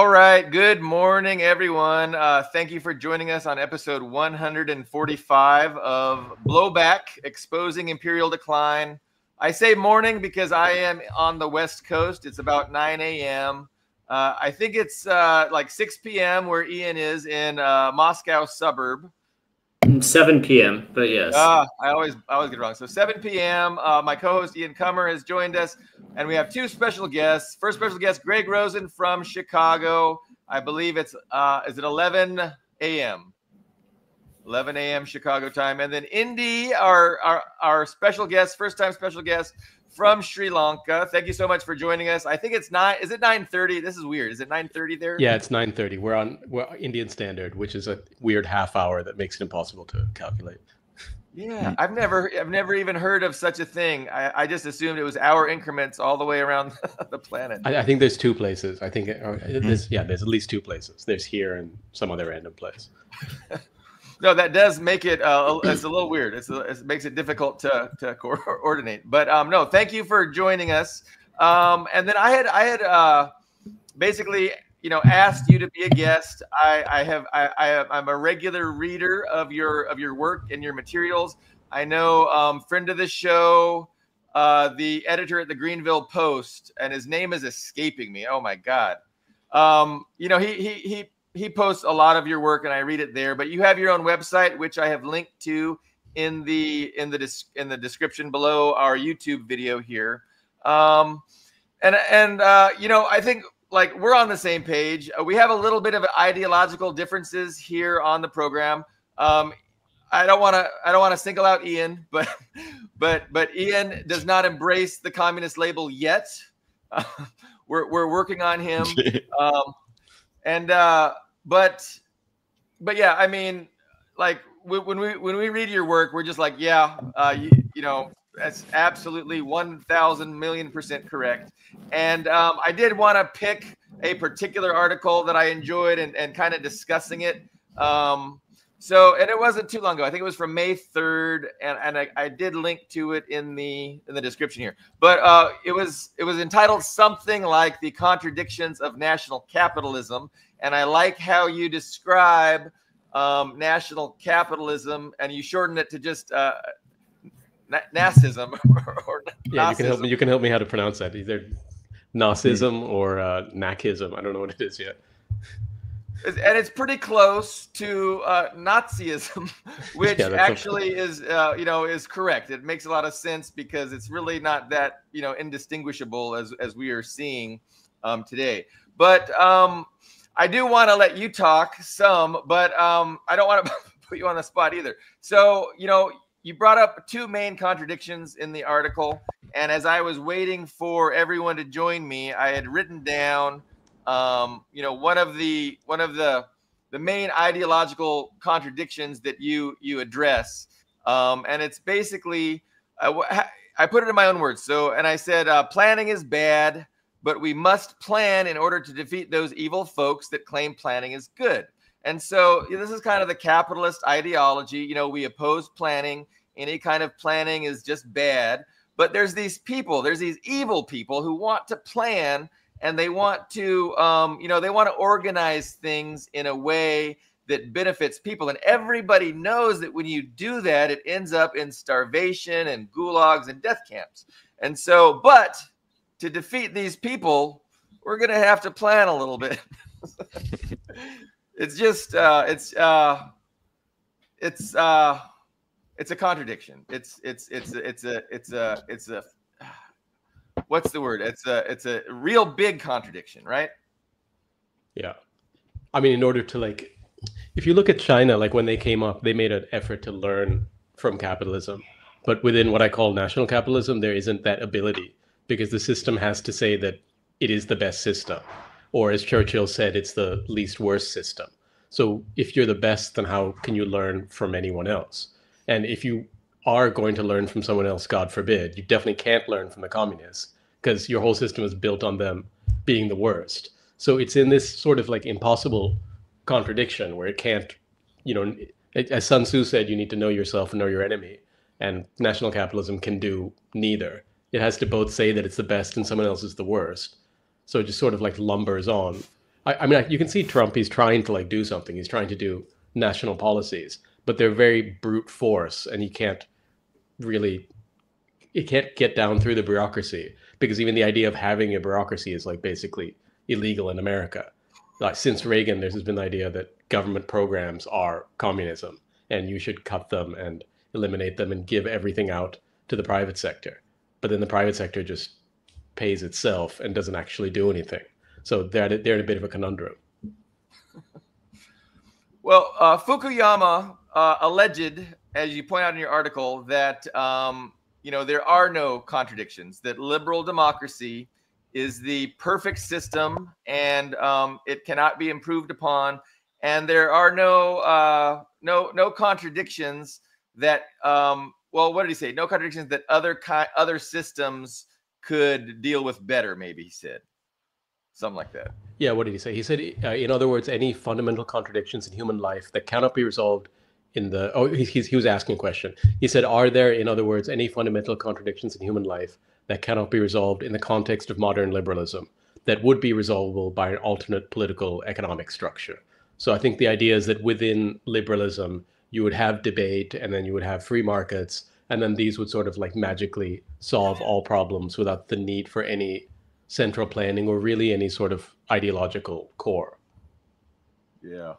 All right. Good morning, everyone. Thank you for joining us on episode 145 of Blowback, Exposing Imperial Decline. I say morning because I am on the West Coast. It's about 9 a.m. I think it's like 6 p.m. where Ian is in Moscow suburb. 7 p.m., but yes. I always get it wrong. So 7 p.m. My co-host Ian Kummer has joined us, and we have two special guests. First special guest, Greg Rosen from Chicago. I believe it's is it 11 a.m. 11 a.m. Chicago time, and then Indi, our special guest, first time special guest from Sri Lanka. Thank you so much for joining us. I think it's 9. Is it 9:30? This is weird. Is it 9:30 there? Yeah, it's 9:30. We're Indian Standard, which is a weird half hour that makes it impossible to calculate. Yeah, I've never even heard of such a thing. I just assumed it was hour increments all the way around the planet. I think there's two places. I think there's at least two places. There's here and some other random place. No, that does make it it's a little weird. It makes it difficult to coordinate. But no, thank you for joining us. And then I had basically asked you to be a guest. I'm a regular reader of your work and your materials. I know friend of the show, the editor at the Greenville Post, and his name is escaping me. Oh my God. He posts a lot of your work, and I read it there. But you have your own website, which I have linked to in the description below our YouTube video here. I think like we're on the same page. We have a little bit of ideological differences here on the program. I don't want to single out Ian, but Ian does not embrace the communist label yet. We're working on him. But yeah, I mean, like when we read your work, we're just like, yeah, that's absolutely 1,000,000,000% correct. And I did want to pick a particular article that I enjoyed and kind of discussing it. And it wasn't too long ago. I think it was from May 3rd, and I did link to it in the description here. But it was entitled something like "The Contradictions of National Capitalism," and I like how you describe national capitalism, and you shorten it to just Nacism. or yeah, you can help me how to pronounce that. Either Nacism or Nacism. I don't know what it is yet. And it's pretty close to Nazism, which actually is correct. It makes a lot of sense because it's really not that indistinguishable as we are seeing today. But I do want to let you talk some, but I don't want to put you on the spot either. So you brought up two main contradictions in the article, and as I was waiting for everyone to join me, I had written down one of the main ideological contradictions that you address, and it's basically I put it in my own words. And I said planning is bad, but we must plan in order to defeat those evil folks that claim planning is good. And so this is kind of the capitalist ideology. We oppose planning. Any kind of planning is just bad. But there's these evil people who want to plan. And they want to, they want to organize things in a way that benefits people. And everybody knows that when you do that, it ends up in starvation and gulags and death camps. And so, but to defeat these people, we're going to have to plan a little bit. It's just, it's a contradiction. It's a what's the word? It's a real big contradiction, right? Yeah. I mean, in order to if you look at China, when they came up, they made an effort to learn from capitalism. But within what I call national capitalism, there isn't that ability because the system has to say that it is the best system. Or as Churchill said, it's the least worst system. So if you're the best, then how can you learn from anyone else? And if you are going to learn from someone else, God forbid, you definitely can't learn from the communists because your whole system is built on them being the worst. So it's in this sort of impossible contradiction where it can't, as Sun Tzu said, you need to know yourself and know your enemy. And national capitalism can do neither. It has to both say that it's the best and someone else is the worst. So it just sort of lumbers on. I mean, you can see Trump, he's trying to like do something. He's trying to do national policies, but they're very brute force, and it can't get down through the bureaucracy, because even the idea of having a bureaucracy is like basically illegal in America. Like since Reagan, there's been the idea that government programs are communism and you should cut them and eliminate them and give everything out to the private sector. But then the private sector just pays itself and doesn't actually do anything. So they're in a bit of a conundrum. Well, Fukuyama alleged, as you point out in your article, that there are no contradictions, that liberal democracy is the perfect system, and it cannot be improved upon, and there are no contradictions that what did he say? No contradictions that other systems could deal with better, maybe he said. Something like that. Yeah, what did he say? He said, in other words, any fundamental contradictions in human life that cannot be resolved in the... Oh, he was asking a question. He said, are there, in other words, any fundamental contradictions in human life that cannot be resolved in the context of modern liberalism that would be resolvable by an alternate political economic structure? So I think the idea is that within liberalism, you would have debate, and then you would have free markets, and then these would sort of like magically solve all problems without the need for any central planning or really any sort of ideological core. Yeah.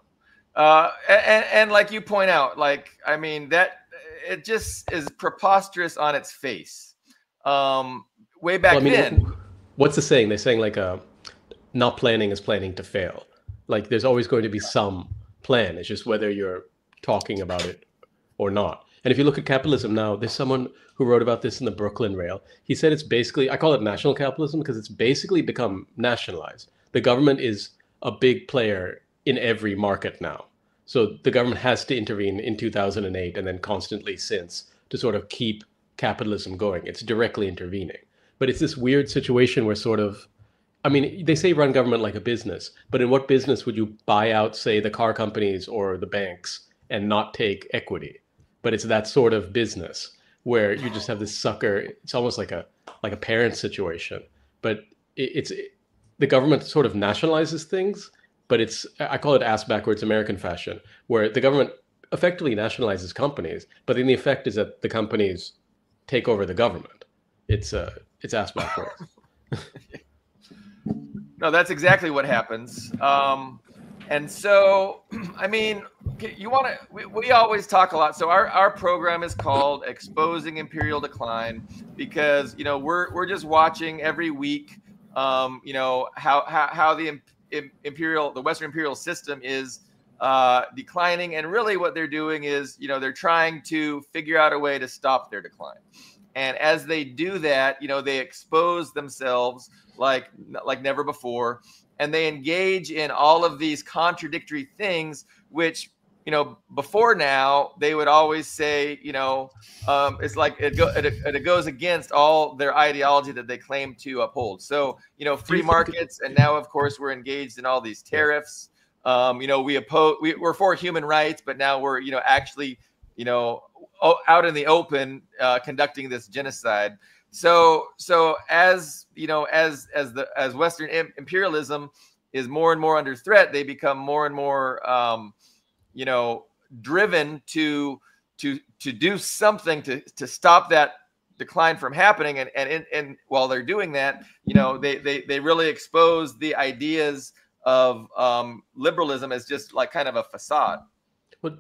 And like you point out, like, I mean, that it just is preposterous on its face. Way back then. What's the saying? They're saying like not planning is planning to fail. Like there's always going to be some plan. It's just whether you're talking about it or not. And if you look at capitalism now, there's someone who wrote about this in the Brooklyn Rail. He said it's basically, I call it national capitalism because it's basically become nationalized. The government is a big player in every market now. So the government has to intervene in 2008 and then constantly since to sort of keep capitalism going. It's directly intervening. But it's this weird situation where sort of, I mean, they say run government like a business, but in what business would you buy out, say, the car companies or the banks and not take equity? But it's that sort of business where you just have this sucker. It's almost like a parent situation. But it's the government sort of nationalizes things, but I call it ass backwards American fashion, where the government effectively nationalizes companies, but then the effect is that the companies take over the government. It's ass backwards. No, that's exactly what happens. And so, I mean, we always talk a lot. So our program is called Exposing Imperial Decline because, we're just watching every week, how the Western imperial system is declining. And really what they're doing is, they're trying to figure out a way to stop their decline. And as they do that, they expose themselves like never before. And they engage in all of these contradictory things, which, before now, they would always say, it's like it goes against all their ideology that they claim to uphold. So, free markets. And now, of course, we're engaged in all these tariffs. We're for human rights, but now we're, actually, out in the open conducting this genocide. So as Western imperialism is more and more under threat, they become more and more driven to do something to stop that decline from happening. And while they're doing that, they really expose the ideas of liberalism as just like kind of a facade. Well,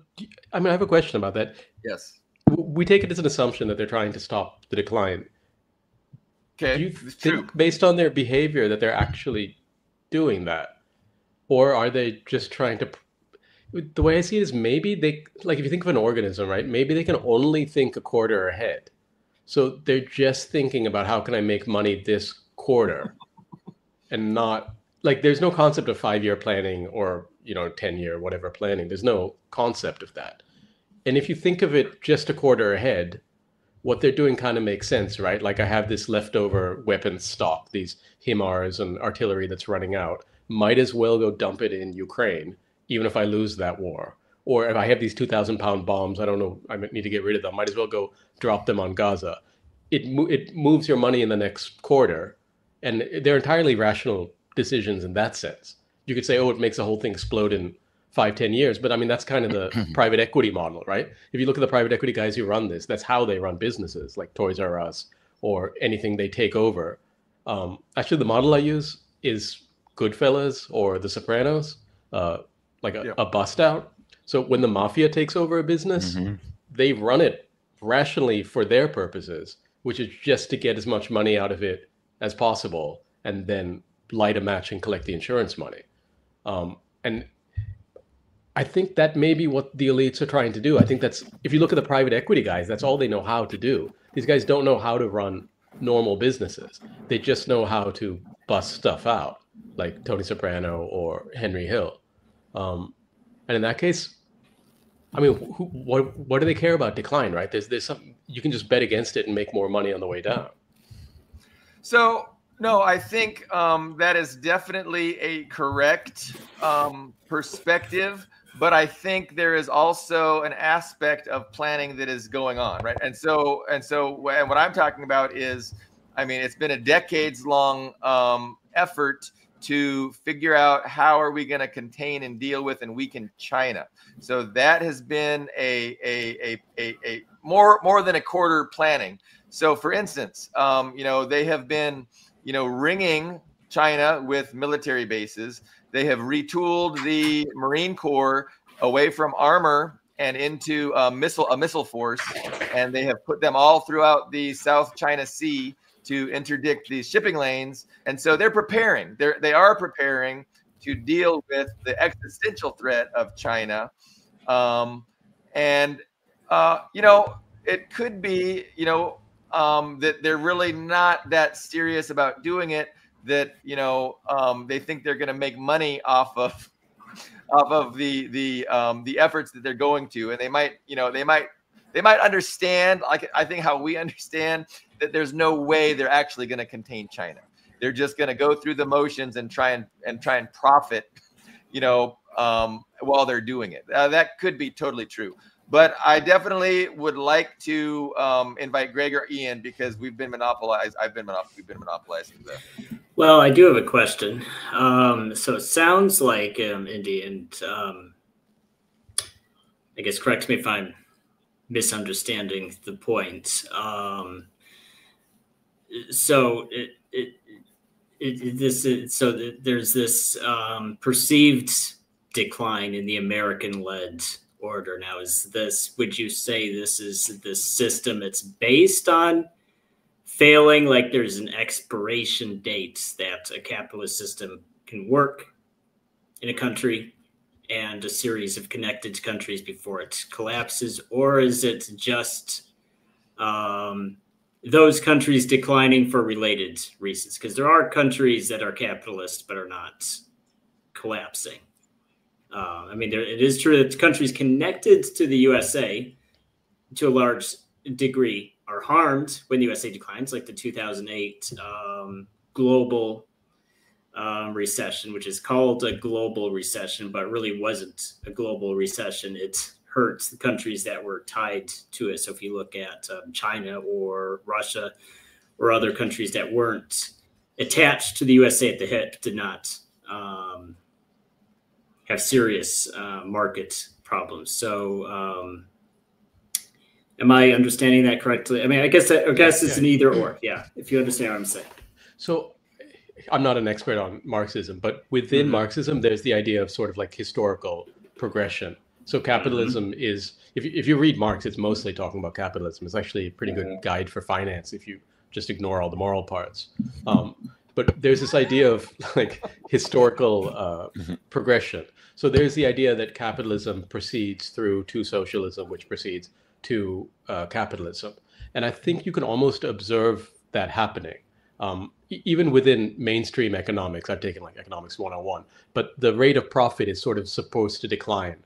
I have a question about that. Yes. We take it as an assumption that they're trying to stop the decline. Okay. Do you think, based on their behavior, that they're actually doing that? Or are they just trying to... The way I see it is maybe they... Like, if you think of an organism, right? Maybe they can only think a quarter ahead. So they're just thinking about how can I make money this quarter and not... Like, there's no concept of 5-year planning or, 10-year, whatever planning. There's no concept of that. And if you think of it just a quarter ahead, what they're doing kind of makes sense, right? Like I have this leftover weapons stock, these HIMARS and artillery that's running out. Might as well go dump it in Ukraine, even if I lose that war. Or if I have these 2,000-pound bombs, I don't know, I need to get rid of them. Might as well go drop them on Gaza. It moves your money in the next quarter. And they're entirely rational decisions in that sense. you could say, oh, it makes the whole thing explode in 5-10 years. But I mean, that's kind of the private equity model, right? If you look at the private equity guys who run this, that's how they run businesses like Toys R Us or anything they take over. Actually, the model I use is Goodfellas or The Sopranos, like a bust out. So when the mafia takes over a business, they run it rationally for their purposes, which is just to get as much money out of it as possible and then light a match and collect the insurance money. And I think that may be what the elites are trying to do. I think that's, if you look at the private equity guys, that's all they know how to do. These guys don't know how to run normal businesses. They just know how to bust stuff out, like Tony Soprano or Henry Hill. And in that case, I mean, what do they care about decline, right? There's something, you can just bet against it and make more money on the way down. So, no, I think that is definitely a correct perspective, but I think there is also an aspect of planning that is going on, right? And what I'm talking about is, I mean, it's been a decades-long effort to figure out how are we going to contain and deal with and weaken China. So that has been a more than a quarter planning. So, for instance, they have been, ringing China with military bases. They have retooled the Marine Corps away from armor and into a missile force, and they have put them all throughout the South China Sea to interdict these shipping lanes. And so they're preparing. They are preparing to deal with the existential threat of China. It could be, that they're really not that serious about doing it, that, they think they're going to make money off of the efforts that they're going to. And they might understand, like I think how we understand, that there's no way they're actually going to contain China. They're just going to go through the motions and try and profit, while they're doing it. That could be totally true. But I definitely would like to invite Greg or Ian, because we've been monopolized. We've been monopolizing the. Well, I do have a question. So it sounds like Indi, and I guess correct me if I'm misunderstanding the point. So there's this perceived decline in the American-led order. Now, would you say this is the system it's based on failing? Like there's an expiration date that a capitalist system can work in a country and a series of connected countries before it collapses? Or is it just those countries declining for related reasons? Because there are countries that are capitalist but are not collapsing. It is true that countries connected to the USA to a large degree are harmed when the USA declines, like the 2008 global recession, which is called a global recession, but really wasn't a global recession. It hurt the countries that were tied to it. So if you look at China or Russia or other countries that weren't attached to the USA at the hip, did not have serious market problems. So am I understanding that correctly? I mean, I guess it's an either or. Yeah, if you understand what I'm saying. So I'm not an expert on Marxism, but within Marxism, there's the idea of sort of like historical progression. So capitalism is, if you read Marx, it's mostly talking about capitalism. It's actually a pretty good guide for finance if you just ignore all the moral parts. But there's this idea of like historical progression. So there's the idea that capitalism proceeds through to socialism, which proceeds to capitalism. And I think you can almost observe that happening. Even within mainstream economics, I've taken like economics 101, but the rate of profit is sort of supposed to decline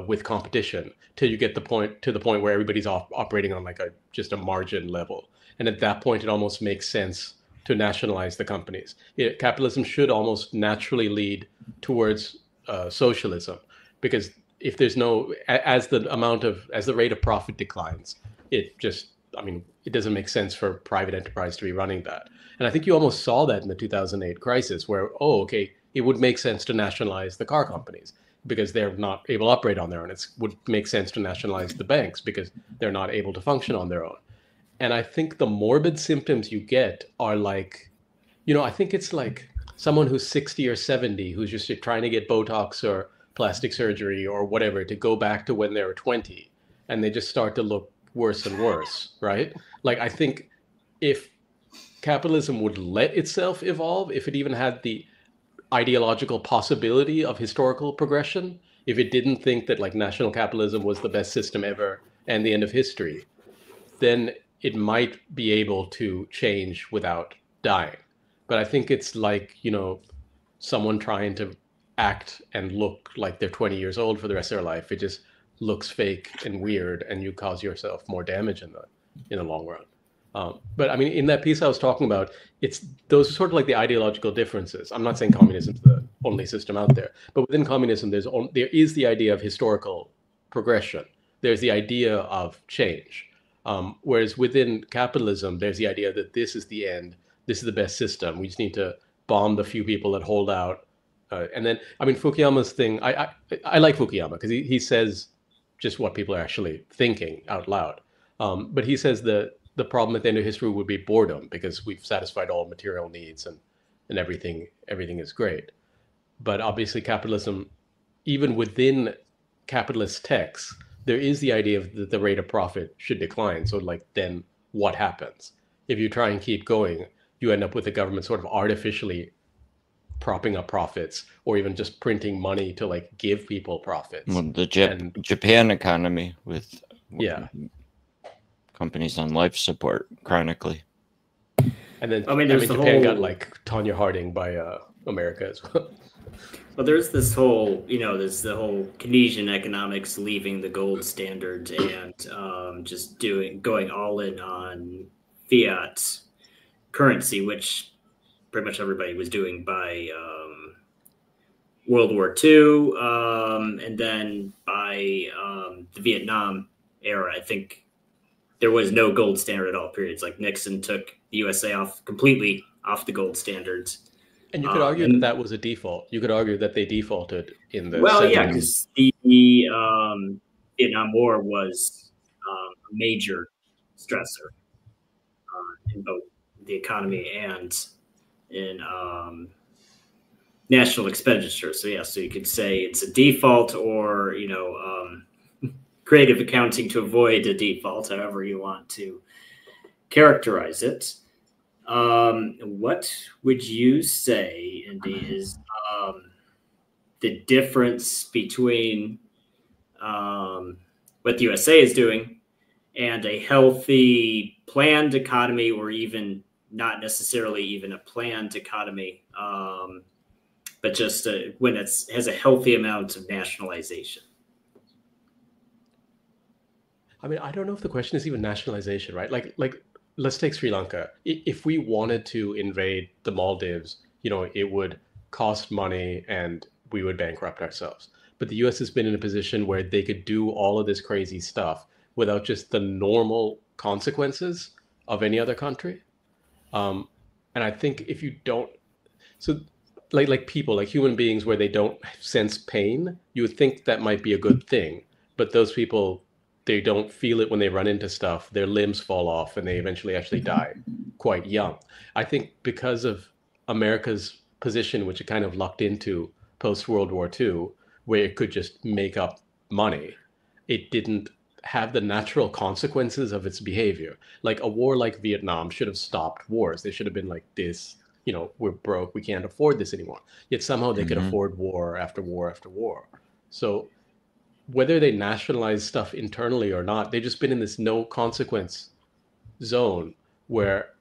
with competition till you get to the point where everybody's operating on like just a margin level. And at that point, it almost makes sense to nationalize the companies. Capitalism should almost naturally lead towards socialism, because if there's as the rate of profit declines, it doesn't make sense for private enterprise to be running that. And I think you almost saw that in the 2008 crisis where, it would make sense to nationalize the car companies because they're not able to operate on their own. It would make sense to nationalize the banks because they're not able to function on their own. And I think the morbid symptoms you get are like, I think it's like someone who's 60 or 70 who's just trying to get Botox or plastic surgery or whatever to go back to when they were 20, and they just start to look worse and worse, right? Like, I think if capitalism would let itself evolve, if it even had the ideological possibility of historical progression, if it didn't think that like national capitalism was the best system ever and the end of history, then it might be able to change without dying. But I think it's like, someone trying to act and look like they're 20 years old for the rest of their life. It just looks fake and weird, and you cause yourself more damage in the long run. But I mean, in that piece I was talking about, those are sort of like the ideological differences. I'm not saying communism is the only system out there, but within communism, there is the idea of historical progression. There's the idea of change. Whereas within capitalism, there's the idea that this is the end. This is the best system. We just need to bomb the few people that hold out. And then, I mean, Fukuyama's thing, I like Fukuyama because he says just what people are actually thinking out loud. But he says the problem at the end of history would be boredom because we've satisfied all material needs and everything is great. But obviously capitalism, even within capitalist texts, there is the idea that the rate of profit should decline. So like, then what happens? If you try and keep going, you end up with the government sort of artificially propping up profits, or even just printing money to like give people profits. Well, the Japan economy with companies on life support chronically. And then Japan got like Tonya Harding by America as well. Well, there's this whole, there's the whole Keynesian economics leaving the gold standard and just going all in on fiat currency, which pretty much everybody was doing by World War II, and then by the Vietnam era. I think there was no gold standard at all periods. Like Nixon took the USA completely off the gold standards. And you could argue that was a default. You could argue that they defaulted in the 70s. Yeah, because the Vietnam War was a major stressor in both the economy and in national expenditure. So yeah, so you could say it's a default, or creative accounting to avoid a default, however you want to characterize it. What would you say, Indi, is the difference between what the USA is doing and a healthy planned economy, or even not necessarily even a planned economy, but just when it has a healthy amount of nationalization? I mean, I don't know if the question is even nationalization, right? Like let's take Sri Lanka. If we wanted to invade the Maldives, it would cost money and we would bankrupt ourselves. But the US has been in a position where they could do all of this crazy stuff without just the normal consequences of any other country. And I think if you don't, so like people, like human beings, where they don't sense pain, you would think that might be a good thing. But those people, they don't feel it when they run into stuff. Their limbs fall off and they eventually actually die quite young. I think because of America's position, which it kind of lucked into post-World War II, where it could just make up money, it didn't have the natural consequences of its behavior. Like a war like Vietnam should have stopped wars. They should have been like this, we're broke, we can't afford this anymore. Yet somehow they could afford war after war after war. So whether they nationalize stuff internally or not, they've just been in this no consequence zone where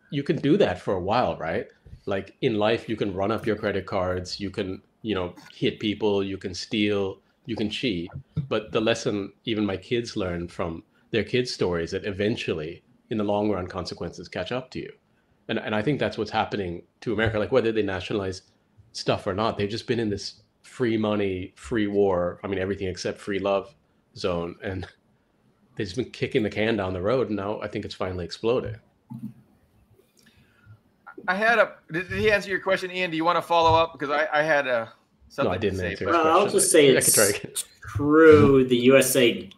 you can do that for a while, right? Like in life, you can run up your credit cards, you can, hit people, you can steal, you can cheat. But the lesson even my kids learn from their kids' stories, that eventually in the long run, consequences catch up to you. And I think that's what's happening to America. Like whether they nationalize stuff or not, they've just been in this free money, free war, I mean, everything except free love zone. And they've just been kicking the can down the road. And now I think it's finally exploded. I had a. Did he answer your question, Ian? Do you want to follow up? Because I had a something. No, I didn't to say. answer his question. I'll just say it's true. The USA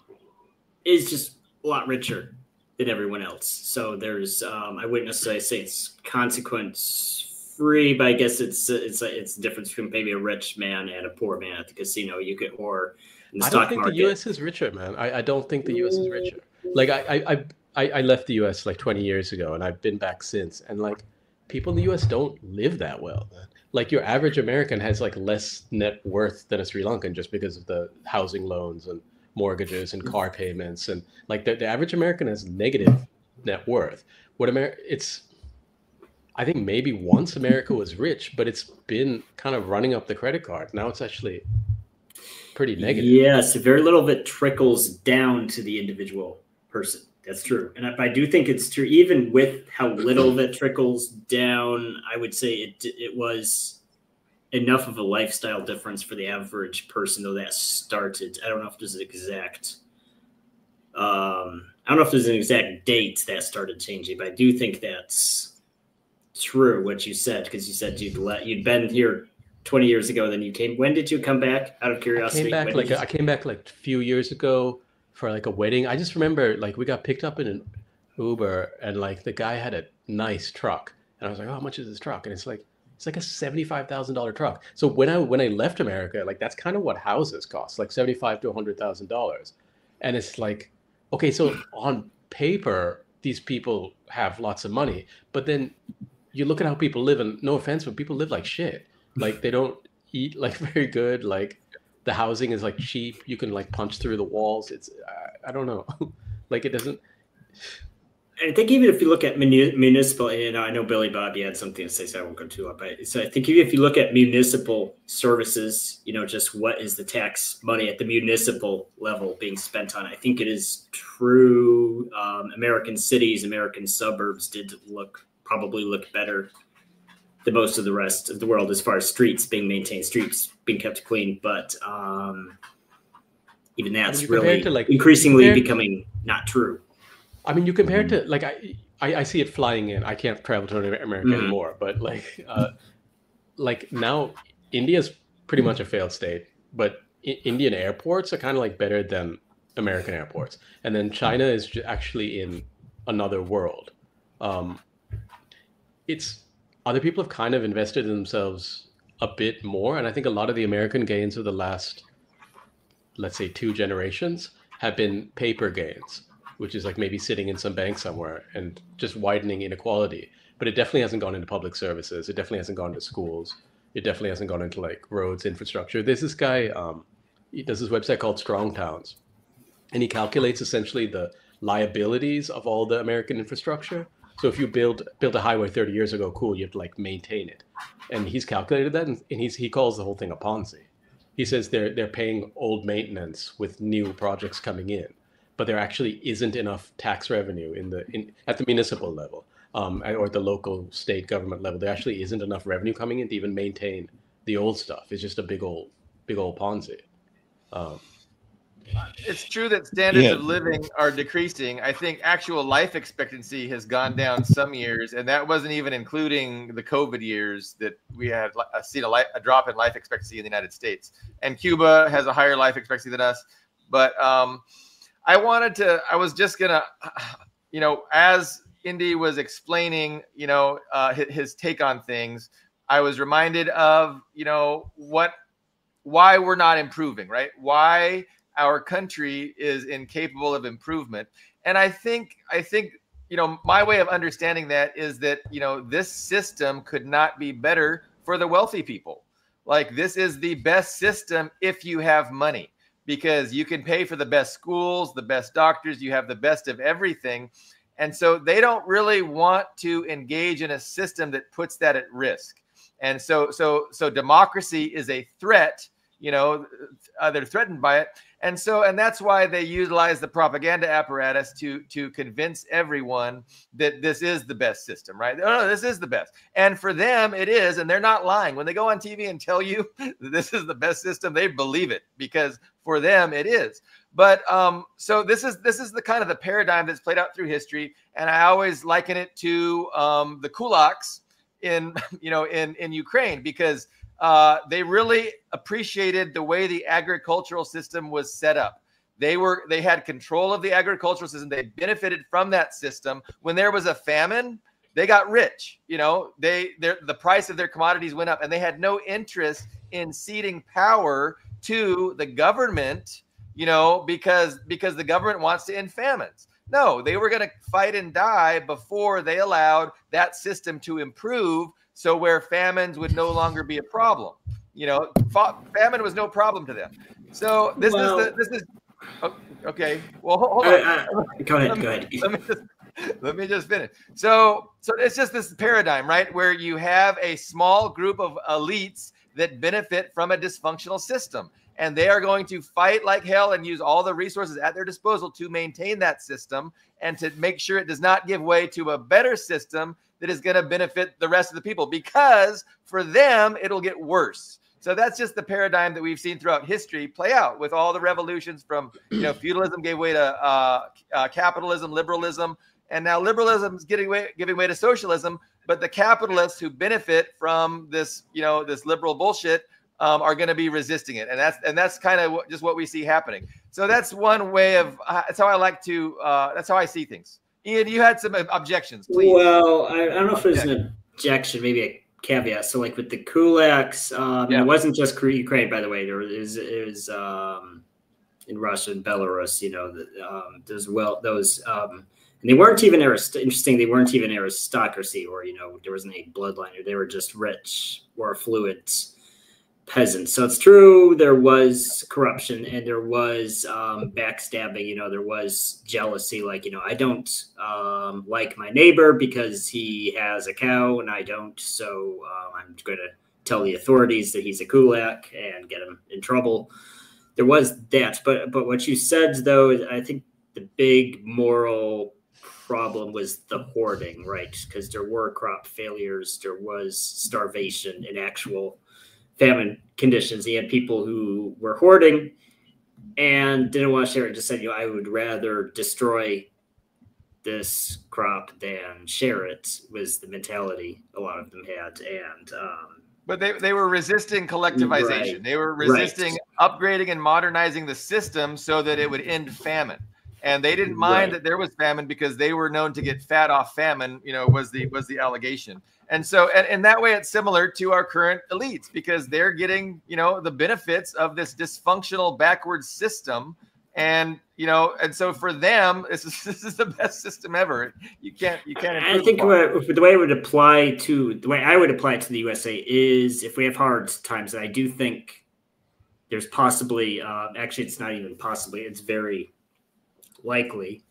is just a lot richer than everyone else. So there's I wouldn't necessarily say it's consequence free, but I guess it's the difference between maybe a rich man and a poor man at the casino. You could or in the stock market. I don't think the US is richer, man. I don't think the US is richer. Like I left the US like 20 years ago, and I've been back since, and like people in the US don't live that well, man. Like your average American has like less net worth than a Sri Lankan just because of the housing loans and mortgages and car payments, and like the average American has negative net worth. I think maybe once America was rich, but it's been kind of running up the credit card. Now it's actually pretty negative. Yes, very little of it trickles down to the individual person. That's true. And I do think it's true, even with how little of it trickles down, I would say it was enough of a lifestyle difference for the average person, though that started. I don't know if there's an exact date that started changing, but I do think that's true what you said, because you said you'd been here 20 years ago, then you came. When did you come back, out of curiosity? I came back like a few years ago for like a wedding. I just remember like we got picked up in an Uber, and like the guy had a nice truck, and I was like, oh, how much is this truck? And it's like a $75,000 truck. So when I left America, like that's kind of what houses cost, like $75,000 to $100,000. And it's like, okay, so on paper these people have lots of money, but then you look at how people live, and no offense, but people live like shit. Like they don't eat like very good. Like the housing is like cheap. You can like punch through the walls. It's I don't know. Like it doesn't. I think even if you look at municipal, and I know Billy Bob, you had something to say, so I won't go too up. So I think even if you look at municipal services, just what is the tax money at the municipal level being spent on? I think it is true. American cities, American suburbs did probably look better than most of the rest of the world as far as streets being maintained, streets being kept clean. But even that's really increasingly becoming not true. I mean, you compare it to like I see it flying in. I can't travel to America anymore, but like now India's pretty much a failed state, but Indian airports are kind of like better than American airports, and then China is actually in another world. It's other people have kind of invested in themselves a bit more, and I think a lot of the American gains of the last, let's say, 2 generations have been paper gains, which is like maybe sitting in some bank somewhere and just widening inequality. But it definitely hasn't gone into public services. It definitely hasn't gone to schools. It definitely hasn't gone into like roads, infrastructure. There's this guy, he does this website called Strong Towns, and he calculates essentially the liabilities of all the American infrastructure. So if you build a highway 30 years ago, cool, you have to like maintain it. And he's calculated that, and he calls the whole thing a Ponzi. He says they're paying old maintenance with new projects coming in, but there actually isn't enough tax revenue at the municipal level or the local state government level. There actually isn't enough revenue coming in to even maintain the old stuff. It's just a big old Ponzi. It's true that standards of living are decreasing. I think actual life expectancy has gone down some years, and that wasn't even including the COVID years that we had seen a drop in life expectancy in the United States. And Cuba has a higher life expectancy than us. But I was just gonna, as Indi was explaining, his take on things, I was reminded of, why we're not improving, right? Why our country is incapable of improvement. And I think, my way of understanding that is that, this system could not be better for the wealthy people. Like this is the best system if you have money, because you can pay for the best schools, the best doctors, you have the best of everything. And so they don't really want to engage in a system that puts that at risk. And so democracy is a threat, they're threatened by it. And that's why they utilize the propaganda apparatus to convince everyone that this is the best system, right? No, this is the best. And for them, it is, and they're not lying. When they go on TV and tell you that this is the best system, they believe it, because for them, it is. But so this is the kind of the paradigm that's played out through history. And I always liken it to the kulaks in in Ukraine, because they really appreciated the way the agricultural system was set up. They had control of the agricultural system. They benefited from that system. When there was a famine, they got rich. The price of their commodities went up, and they had no interest in ceding power to the government, because the government wants to end famines. No, they were going to fight and die before they allowed that system to improve, so where famines would no longer be a problem. Famine was no problem to them. So this is okay. Well, hold on. Go ahead. Let me just finish. So it's just this paradigm, right, where you have a small group of elites that benefit from a dysfunctional system, and they are going to fight like hell and use all the resources at their disposal to maintain that system and to make sure it does not give way to a better system that is going to benefit the rest of the people, because for them, it'll get worse. So that's just the paradigm that we've seen throughout history play out with all the revolutions from, feudalism gave way to capitalism, liberalism, and now liberalism is giving way to socialism. But the capitalists who benefit from this, this liberal bullshit are going to be resisting it. And that's kind of just what we see happening. So that's one way of, that's how I see things. Ian, you had some objections, please. Well, I don't know if there's an objection, maybe a caveat. So like with the kulaks, it wasn't just Ukraine, by the way. It was in Russia and Belarus, and they weren't even interesting. They weren't even aristocracy, or there wasn't a bloodline. They were just rich or affluent peasants. So it's true, there was corruption and there was backstabbing. There was jealousy. Like, I don't like my neighbor because he has a cow and I don't. So I'm going to tell the authorities that he's a kulak and get him in trouble. There was that. But what you said, though, is I think the big moral problem was the hoarding, right? Because there were crop failures, there was starvation and actual famine conditions. You had people who were hoarding and didn't want to share it, just said, I would rather destroy this crop than share it, was the mentality a lot of them had. And but they were resisting collectivization. Right. They were resisting upgrading and modernizing the system so that it would end famine. And they didn't mind that there was famine because they were known to get fat off famine, was the allegation. And so, and that way it's similar to our current elites, because they're getting, the benefits of this dysfunctional backwards system. And, and so for them, this is the best system ever. You can't. I think the way I would apply it to the USA is, if we have hard times, and I do think there's possibly, actually, it's not even possibly, it's very likely,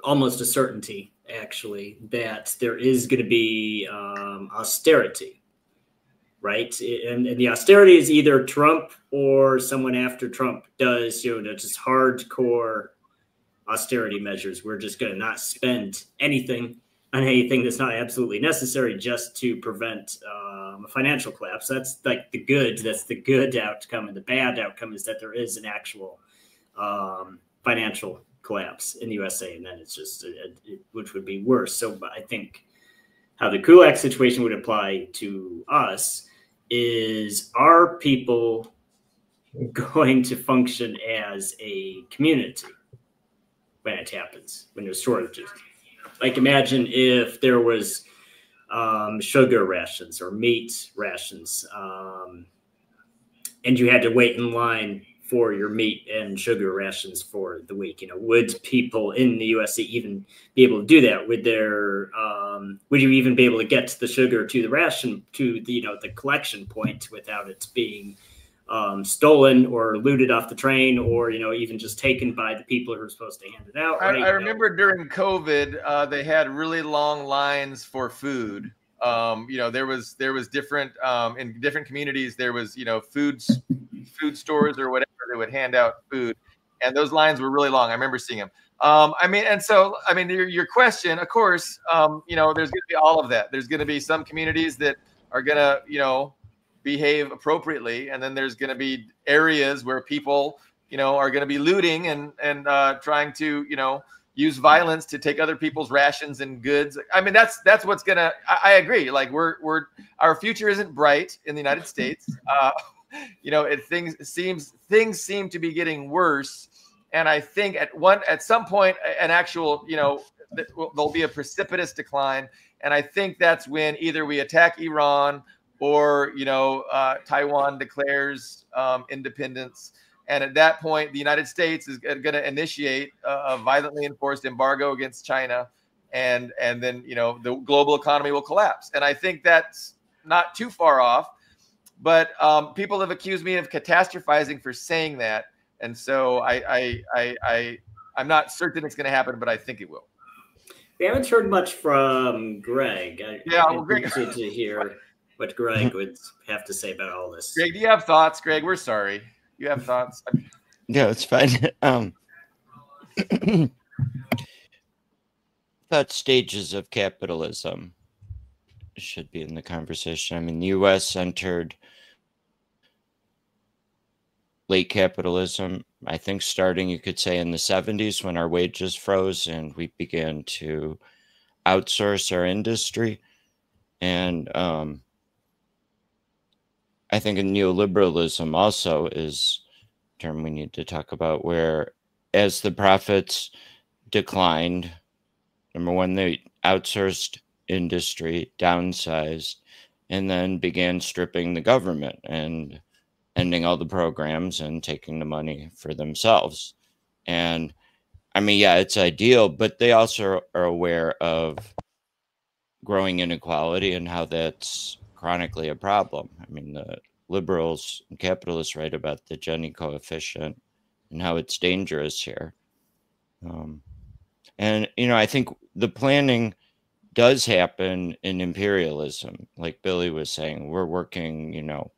almost a certainty, actually, that there is going to be austerity, right? And the austerity is either Trump or someone after Trump does, just hardcore austerity measures. We're just going to not spend anything on anything that's not absolutely necessary just to prevent a financial collapse. That's like the good. That's the good outcome. And the bad outcome is that there is an actual financial collapse in the USA, and then it's just which would be worse. So I think how the kulak situation would apply to us is, are people going to function as a community when it happens, when there's shortages? Like, imagine if there was sugar rations or meat rations, and you had to wait in line for your meat and sugar rations for the week. Would people in the USA even be able to do that? Would you even be able to get the sugar to the ration, to the collection point, without it being stolen or looted off the train, or even just taken by the people who are supposed to hand it out? Right? I remember during COVID, they had really long lines for food. There was different in different communities. There was food stores or whatever that would hand out food, and those lines were really long. I remember seeing them. Your question, of course, there's going to be all of that. There's going to be some communities that are going to behave appropriately, and then there's going to be areas where people are going to be looting and trying to use violence to take other people's rations and goods. I mean, that's what's gonna. I agree. Like our future isn't bright in the United States. You know, things seem to be getting worse, and I think at some point an actual, you know, there'll be a precipitous decline, and I think that's when either we attack Iran or, you know, Taiwan declares independence. And at that point, the United States is going to initiate a violently enforced embargo against China. And then, you know, the global economy will collapse. And I think that's not too far off. But people have accused me of catastrophizing for saying that. And so I'm not certain it's going to happen, but I think it will. We haven't heard much from Greg. Well, Greg, interested to hear what Greg would have to say about all this. Greg, do you have thoughts? Greg, we're sorry. You have thoughts? Yeah, it's fine. Thought stages of capitalism should be in the conversation. I mean, the U.S. entered late capitalism, I think, starting, you could say, in the 70s when our wages froze and we began to outsource our industry. And I think in neoliberalism also is a term we need to talk about, where as the profits declined, number one, they outsourced industry, downsized, and then began stripping the government and ending all the programs and taking the money for themselves. And I mean, yeah, it's ideal, but they also are aware of growing inequality and how that's chronically a problem. I mean, the liberals and capitalists write about the Gini coefficient and how it's dangerous here. And, you know, I think the planning does happen in imperialism. Like Billy was saying, we're working, you know,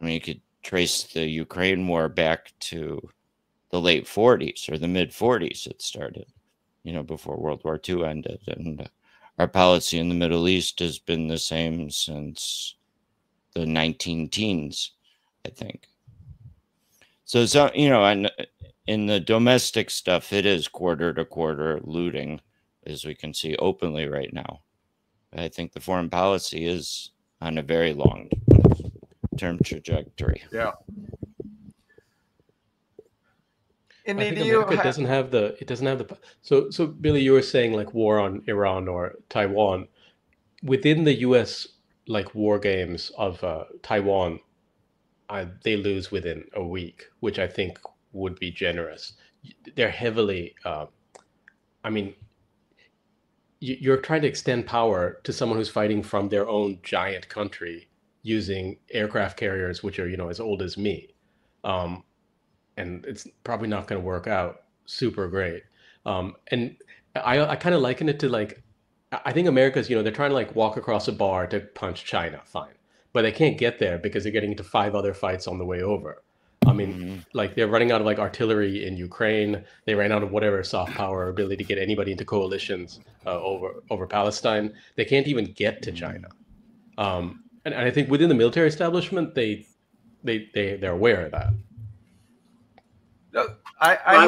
I mean, you could trace the Ukraine war back to the late 40s or the mid 40s. It started, you know, before World War II ended. And our policy in the Middle East has been the same since the 19-teens, I think. So, you know, and in the domestic stuff, it is quarter to quarter looting, as we can see openly right now. I think the foreign policy is on a very long-term trajectory. Yeah. I think America doesn't have the. So Billy, you were saying like war on Iran or Taiwan. Within the U.S. like war games of Taiwan, they lose within a week, which I think would be generous. They're heavily. I mean, you're trying to extend power to someone who's fighting from their own giant country using aircraft carriers, which are, you know, as old as me. And it's probably not going to work out super great. And I kind of liken it to like, I think America's, you know, they're trying to like walk across a bar to punch China, fine. But they can't get there because they're getting into 5 other fights on the way over. I mean, like they're running out of like artillery in Ukraine. They ran out of whatever soft power or ability to get anybody into coalitions over Palestine. They can't even get to China. And I think within the military establishment, they're aware of that. I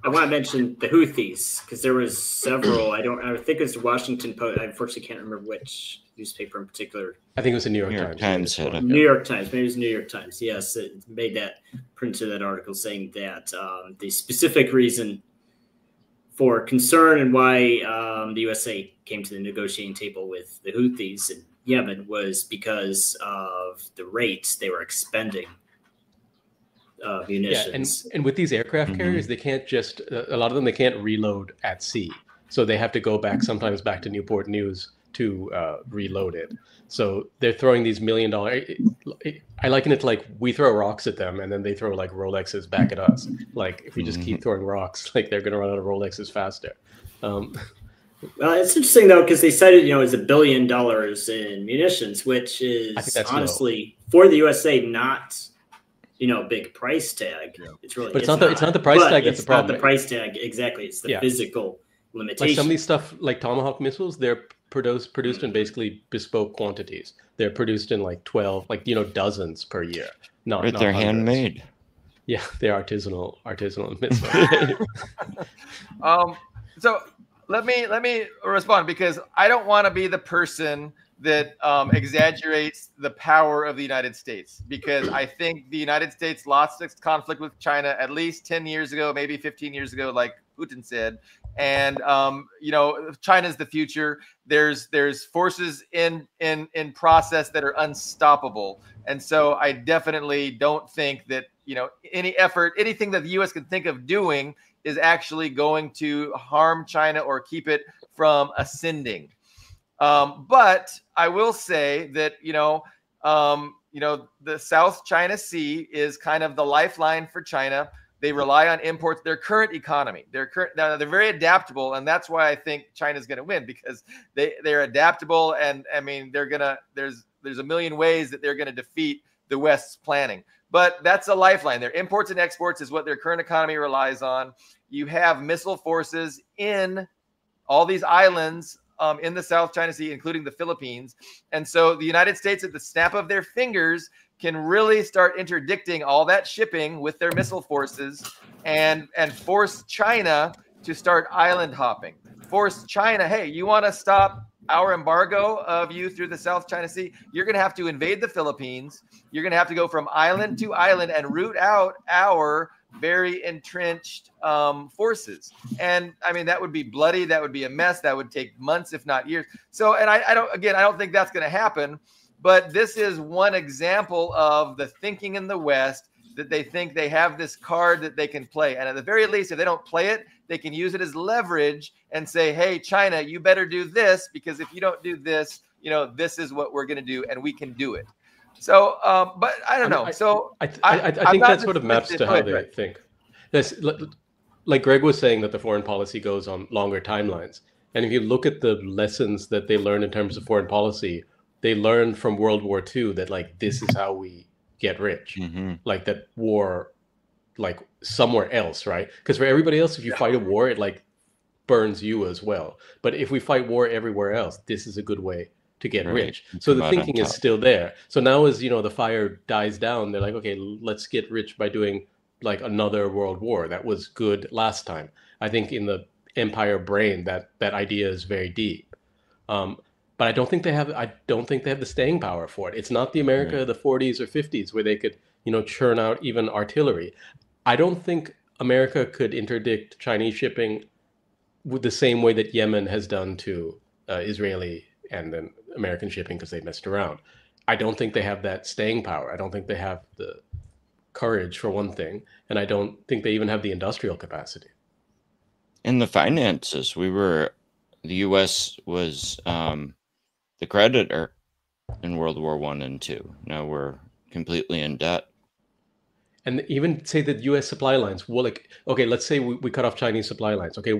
want to mention the Houthis, because there was several. I think it was the Washington Post. I unfortunately can't remember which newspaper in particular. I think it was the New York Times. New York Times. Maybe it was New York Times. Yes, it printed that article saying that the specific reason for concern and why the USA came to the negotiating table with the Houthis in Yemen was because of the rates they were expending munitions. Yeah, and with these aircraft carriers, they can't just, a lot of them, they can't reload at sea. So they have to go back sometimes back to Newport News to reload it. So they're throwing these $1 million, I liken it to like we throw rocks at them and then they throw like Rolexes back at us. Like if we just keep throwing rocks, like they're going to run out of Rolexes faster. Well, it's interesting though, because they cited, you know, as $1 billion in munitions, which is honestly low. For the USA, not, you know, big price tag. Yeah. It's really, but it's not the price tag that's the problem. It's not the price tag, exactly. It's the physical limitation. Like some of these stuff, like Tomahawk missiles, they're produced in basically bespoke quantities. They're produced in like 12, like, you know, dozens per year. They're handmade. Yeah, they're artisanal missiles. So let me respond, because I don't want to be the person that exaggerates the power of the United States, because I think the United States lost its conflict with China at least 10 years ago, maybe 15 years ago, like Putin said. And China's the future. There's forces in process that are unstoppable. And so I definitely don't think that anything that the U.S. can think of doing is actually going to harm China or keep it from ascending. But I will say that the South China Sea is kind of the lifeline for China. They rely on imports. Their current economy, they're very adaptable, and that's why I think China's going to win, because they're adaptable, and I mean there's a million ways that they're going to defeat the West's planning. But that's a lifeline. Their imports and exports is what their current economy relies on. You have missile forces in all these islands in the South China Sea, including the Philippines. And so the United States, at the snap of their fingers, can really start interdicting all that shipping with their missile forces and force China to start island hopping. Force China, hey, you want to stop our embargo of you through the South China Sea? You're going to have to invade the Philippines. You're going to have to go from island to island and root out our very entrenched forces. And I mean, that would be bloody. That would be a mess. That would take months, if not years. So, and I don't think that's going to happen. But this is one example of the thinking in the West, that they think they have this card that they can play. And at the very least, if they don't play it, they can use it as leverage and say, hey, China, you better do this, because if you don't do this, this is what we're going to do, and we can do it. So, but I don't know. I think that sort of maps to how they think. That's like Greg was saying, that the foreign policy goes on longer timelines. And if you look at the lessons that they learned in terms of foreign policy, they learned from World War II that like this is how we get rich. Mm-hmm. Like that war, like somewhere else, right? Because for everybody else, if you fight a war, it like burns you as well. But if we fight war everywhere else, this is a good way to get rich. So the thinking is still there. So now as the fire dies down, they're like, okay, let's get rich by doing like another world war. That was good last time. I think in the empire brain that idea is very deep. But I don't think they have the staying power for it. It's not the America of the 40s or 50s where they could, churn out even artillery. I don't think America could interdict Chinese shipping with the same way that Yemen has done to Israeli and then American shipping, because they messed around. I don't think they have that staying power. I don't think they have the courage, for one thing, and I don't think they even have the industrial capacity. In the finances, the U.S. was the creditor in World War I and II. Now we're completely in debt. And even say that U.S. supply lines, well, like, okay, let's say we cut off Chinese supply lines. Okay,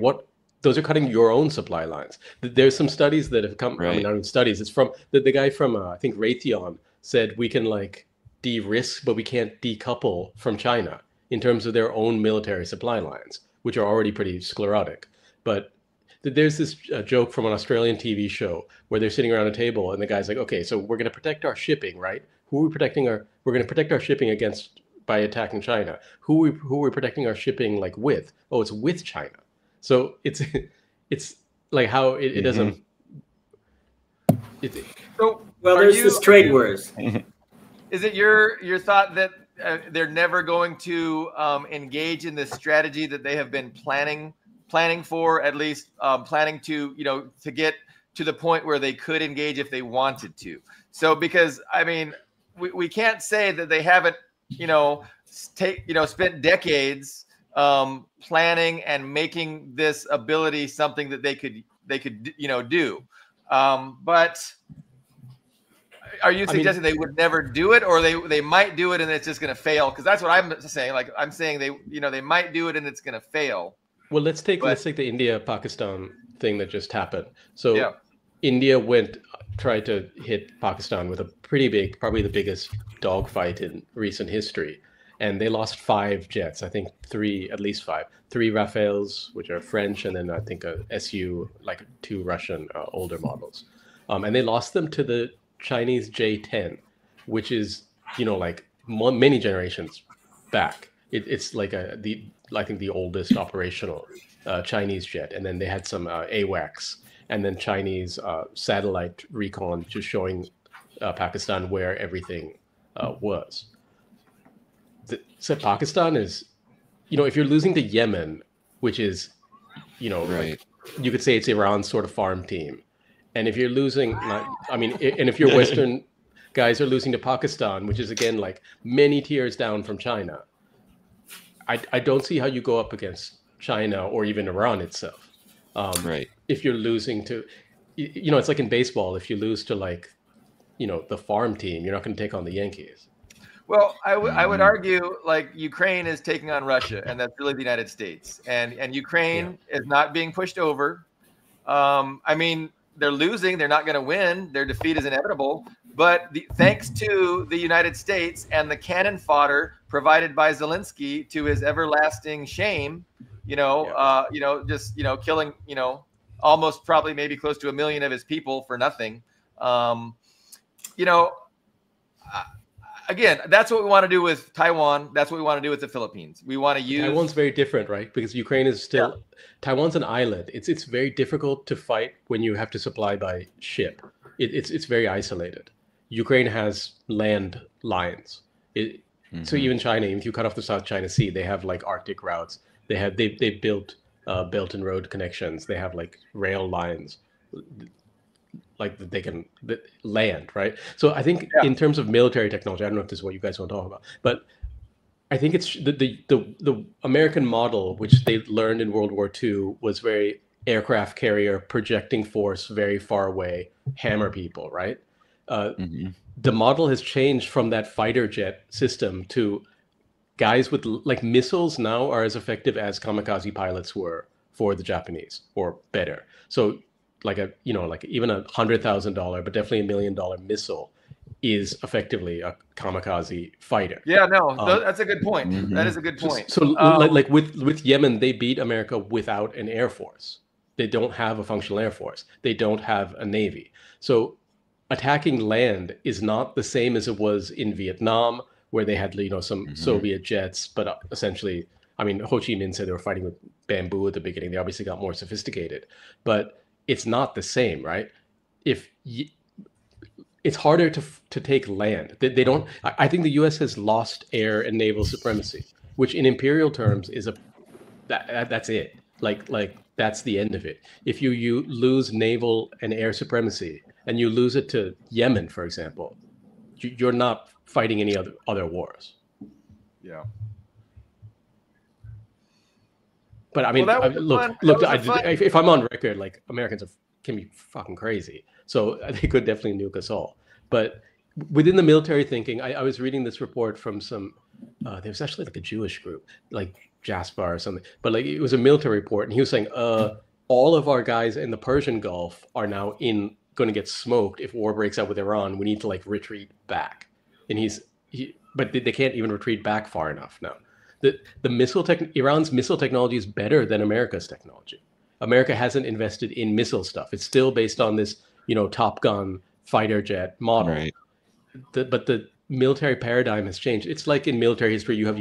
those are cutting your own supply lines. There's some studies that have come, I mean, studies, it's from the guy from, I think Raytheon said we can like de-risk, but we can't decouple from China in terms of their own military supply lines, which are already pretty sclerotic. But there's this joke from an Australian TV show where they're sitting around a table and the guy's like, okay, so we're going to protect our shipping, right? We're going to protect our shipping against by attacking China. Who are we protecting our shipping like with? Oh, it's with China. So it's like how it doesn't. There's this trade wars. Is it your thought that they're never going to engage in this strategy that they have been planning for, at least planning to to get to the point where they could engage if they wanted to? So because I mean we can't say that they haven't spent decades planning and making this ability something that they could do. But are you suggesting they would never do it, or they might do it and it's just going to fail? Because that's what I'm saying. Like I'm saying they might do it and it's going to fail. Well, let's take the India-Pakistan thing that just happened. So India tried to hit Pakistan with a pretty big, probably the biggest dogfight in recent history. And they lost 5 jets, I think at least 5. 3 Rafales, which are French, and then I think a Su, like 2 Russian older models. And they lost them to the Chinese J-10, which is, like many generations back. It's like I think the oldest operational Chinese jet, and then they had some AWACS, and then Chinese satellite recon just showing Pakistan where everything was. So Pakistan is, if you're losing to Yemen, which is, like you could say it's Iran's sort of farm team, and if you're losing, and if your Western guys are losing to Pakistan, which is again like many tiers down from China, I don't see how you go up against China or even Iran itself. If you're losing to, it's like in baseball, if you lose to like, the farm team, you're not going to take on the Yankees. Well, I would argue like Ukraine is taking on Russia, and that's really the United States, and Ukraine is not being pushed over. I mean, they're losing; they're not going to win. Their defeat is inevitable. But thanks to the United States and the cannon fodder provided by Zelensky to his everlasting shame, killing, almost probably maybe close to 1 million of his people for nothing. Again, that's what we want to do with Taiwan. That's what we want to do with the Philippines. We want to use. Taiwan's very different, right? Because Ukraine is still Taiwan's an island. It's very difficult to fight when you have to supply by ship. It's very isolated. Ukraine has land lines. So even China, if you cut off the South China Sea, they have like Arctic routes. They built Belt and Road connections. They have like rail lines. Like they can land, right? So I think in terms of military technology, I don't know if this is what you guys want to talk about, but I think it's the American model, which they learned in World War II, was very aircraft carrier, projecting force very far away, hammer people, right? The model has changed from that fighter jet system to guys with like missiles now are as effective as kamikaze pilots were for the Japanese, or better. So like even $100,000, but definitely $1 million missile is effectively a kamikaze fighter. Yeah, no, that's a good point. That is a good point. So like with Yemen, they beat America without an air force. They don't have a functional air force. They don't have a navy. So attacking land is not the same as it was in Vietnam, where they had some Soviet jets, but essentially, I mean, Ho Chi Minh said they were fighting with bamboo at the beginning. They obviously got more sophisticated, but it's not the same, right? It's harder to take land. They don't. I think the U.S. has lost air and naval supremacy, which in imperial terms is that's it. Like that's the end of it. If you lose naval and air supremacy and you lose it to Yemen, for example, you're not fighting any other wars. Yeah. But I mean, if I'm on record, like Americans can be fucking crazy, so they could definitely nuke us all. But within the military thinking, I was reading this report from some. There was actually like a Jewish group, like Jasper or something, but like it was a military report, and he was saying, all of our guys in the Persian Gulf are now going to get smoked if war breaks out with Iran. We need to like retreat back, and but they can't even retreat back far enough now. Iran's missile technology is better than America's technology. America hasn't invested in missile stuff. It's still based on this, Top Gun fighter jet model. Right. But the military paradigm has changed. It's like in military history, you have,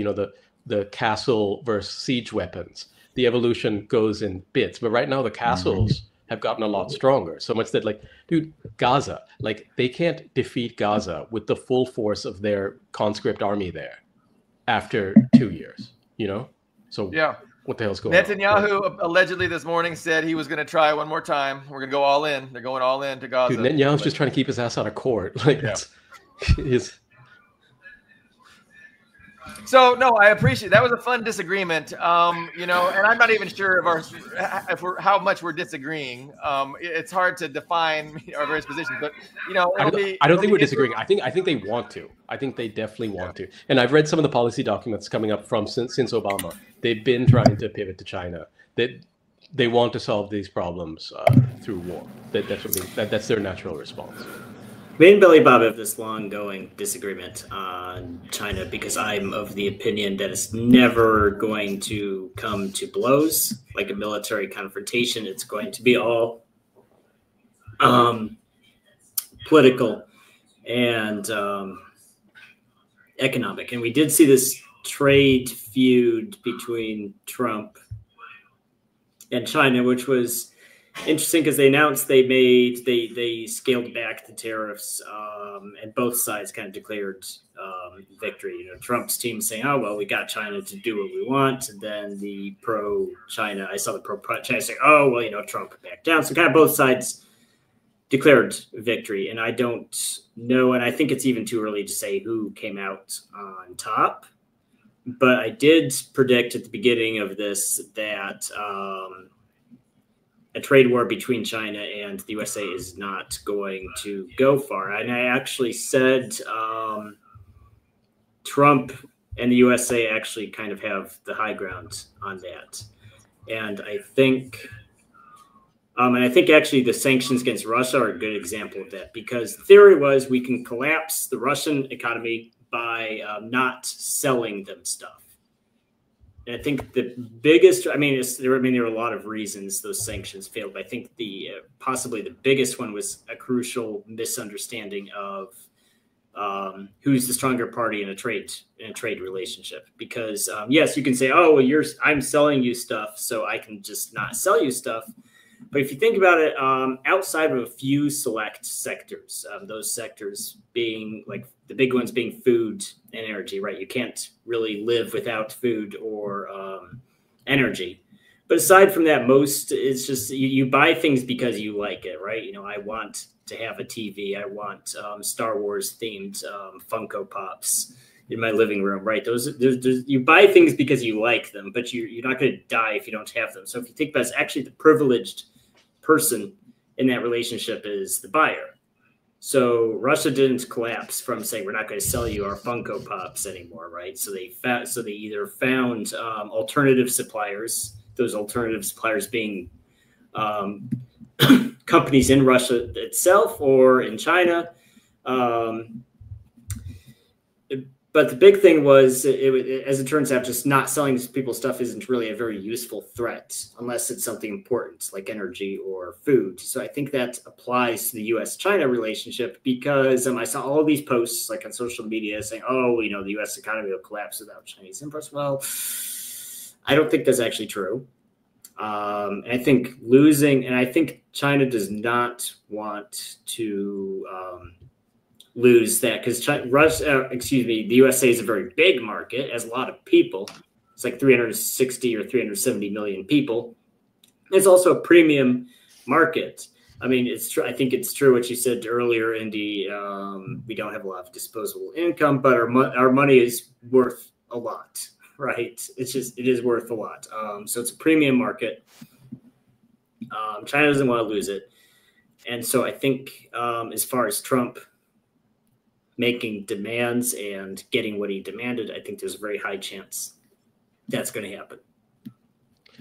the castle versus siege weapons. The evolution goes in bits. But right now, the castles have gotten a lot stronger. So much that, like, dude, Gaza, like, they can't defeat Gaza with the full force of their conscript army there after 2 years, So yeah, what the hell's going on? Netanyahu allegedly this morning said he was going to try one more time. We're going to go all in. They're going all in to Gaza. Dude, Netanyahu's just trying to keep his ass out of court. Like, So no, I appreciate that. Was a fun disagreement, and I'm not even sure how much we're disagreeing. It's hard to define our various positions, but I don't think we're disagreeing. I think they want to. I think they definitely want to. And I've read some of the policy documents coming up from since Obama. They've been trying to pivot to China. They want to solve these problems through war. That's their natural response. Me and Billy Bob have this long-going disagreement on China because I'm of the opinion that it's never going to come to blows, like a military confrontation. It's going to be all political and economic. And we did see this trade feud between Trump and China, which was interesting because they announced they scaled back the tariffs, and both sides kind of declared victory. You know, Trump's team saying, "Oh well, we got China to do what we want," and then the pro-China, I saw the pro-China saying, "Oh well, you know, Trump backed down." So kind of both sides declared victory, and I don't know, and I think it's even too early to say who came out on top. But I did predict at the beginning of this that a trade war between China and the USA is not going to go far. And I actually said Trump and the USA actually kind of have the high ground on that. And I think actually the sanctions against Russia are a good example of that, because the theory was we can collapse the Russian economy by not selling them stuff. And I think the biggest, there are a lot of reasons those sanctions failed, but I think possibly the biggest one was a crucial misunderstanding of who's the stronger party in a trade relationship. Because yes, you can say, oh, well, I'm selling you stuff, so I can just not sell you stuff. But if you think about it, outside of a few select sectors, those sectors being like the big ones being food and energy, right? You can't really live without food or energy. But aside from that, most it's just you buy things because you like it, right? You know, I want to have a TV. I want Star Wars themed Funko Pops in my living room, right? You buy things because you like them, but you're not going to die if you don't have them. So if you think about it, it's actually the privileged person in that relationship is the buyer. So Russia didn't collapse from saying we're not going to sell you our Funko Pops anymore, right? So they either found alternative suppliers, those alternative suppliers being companies in Russia itself or in China. But the big thing was, as it turns out, just not selling people stuff isn't really a very useful threat unless it's something important like energy or food. So I think that applies to the U.S.-China relationship, because I saw all these posts like on social media saying, oh, you know, the U.S. economy will collapse without Chinese imports. Well, I don't think that's actually true. And I think China does not want to lose that, because the USA is a very big market, has a lot of people. It's like 360 or 370 million people. It's also a premium market. I mean, it's true. I think it's true what you said earlier, Indi. We don't have a lot of disposable income, but our money is worth a lot, right? It is worth a lot. So it's a premium market. China doesn't want to lose it. And so I think as far as Trump making demands and getting what he demanded, I think there's a very high chance that's going to happen.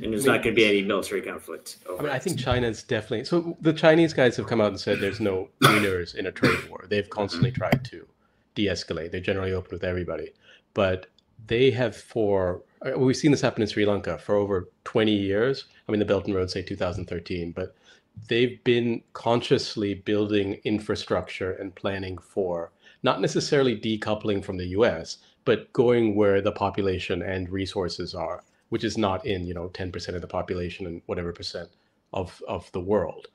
And there's not going to be any military conflict. I think China's definitely... So the Chinese guys have come out and said there's no winners in a trade war. They've constantly tried to de-escalate. They're generally open with everybody. But they have we've seen this happen in Sri Lanka for over 20 years. I mean, the Belt and Road say 2013, but they've been consciously building infrastructure and planning for not necessarily decoupling from the US, but going where the population and resources are, which is not in 10% of the population and whatever percent of the world.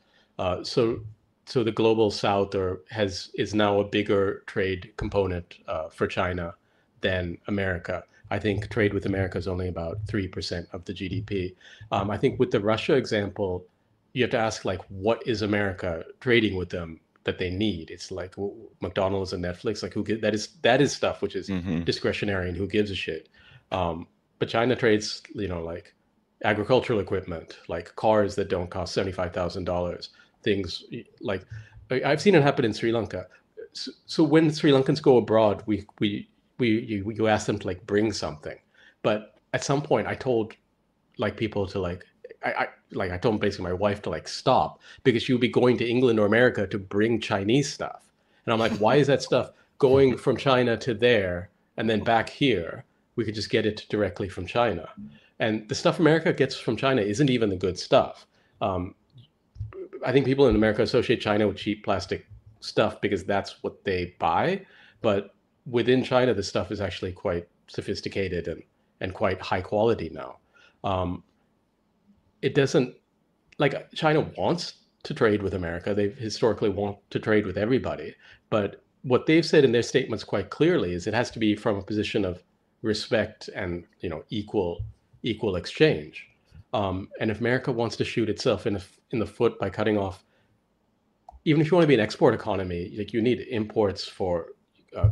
So the global South is now a bigger trade component for China than America. I think trade with America is only about 3% of the GDP. I think with the Russia example, you have to ask, like, what is America trading with them that they need? It's like McDonald's and Netflix. Like, that is stuff which is discretionary, and who gives a shit. But China trades, like agricultural equipment, like cars that don't cost $75,000. Things like I've seen it happen in Sri Lanka. So when Sri Lankans go abroad, you ask them to like bring something. But at some point, I told like people to like. I told basically my wife to like stop, because she would be going to England or America to bring Chinese stuff. And I'm like, why is that stuff going from China to there and then back here? We could just get it directly from China. And the stuff America gets from China isn't even the good stuff. I think people in America associate China with cheap plastic stuff because that's what they buy. But within China, the stuff is actually quite sophisticated and quite high quality now. It doesn't, like, China wants to trade with America. They've historically want to trade with everybody. But what they've said in their statements quite clearly is it has to be from a position of respect and, you know, equal exchange. And if America wants to shoot itself in the foot by cutting off, even if you want to be an export economy, like, you need imports for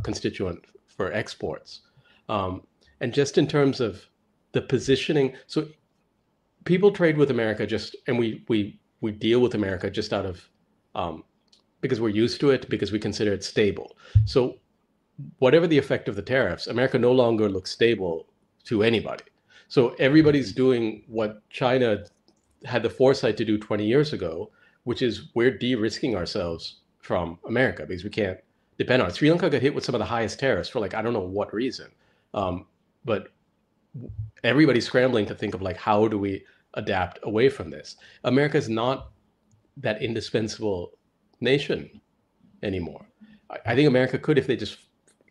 constituent for exports. And just in terms of the positioning, so people trade with America and we deal with America just out of because we're used to it, because we consider it stable. So whatever the effect of the tariffs, America no longer looks stable to anybody. So everybody's doing what China had the foresight to do 20 years ago, which is we're de-risking ourselves from America because we can't depend on it. Sri Lanka got hit with some of the highest tariffs for, like, I don't know what reason. But everybody's scrambling to think of, like, how do we adapt away from this? America's not that indispensable nation anymore. I think America could, if they just,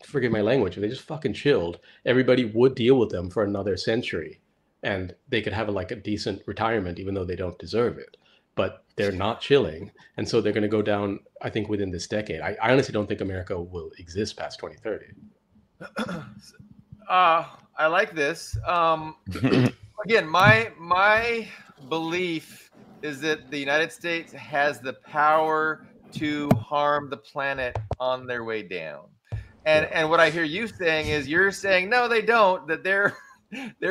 forgive my language, if they just fucking chilled, everybody would deal with them for another century and they could have a decent retirement, even though they don't deserve it. But they're not chilling. And so they're going to go down, I think, within this decade. I honestly don't think America will exist past 2030. I like this. Again, my belief is that the United States has the power to harm the planet on their way down. And what I hear you saying is, you're saying, no, they don't, that they're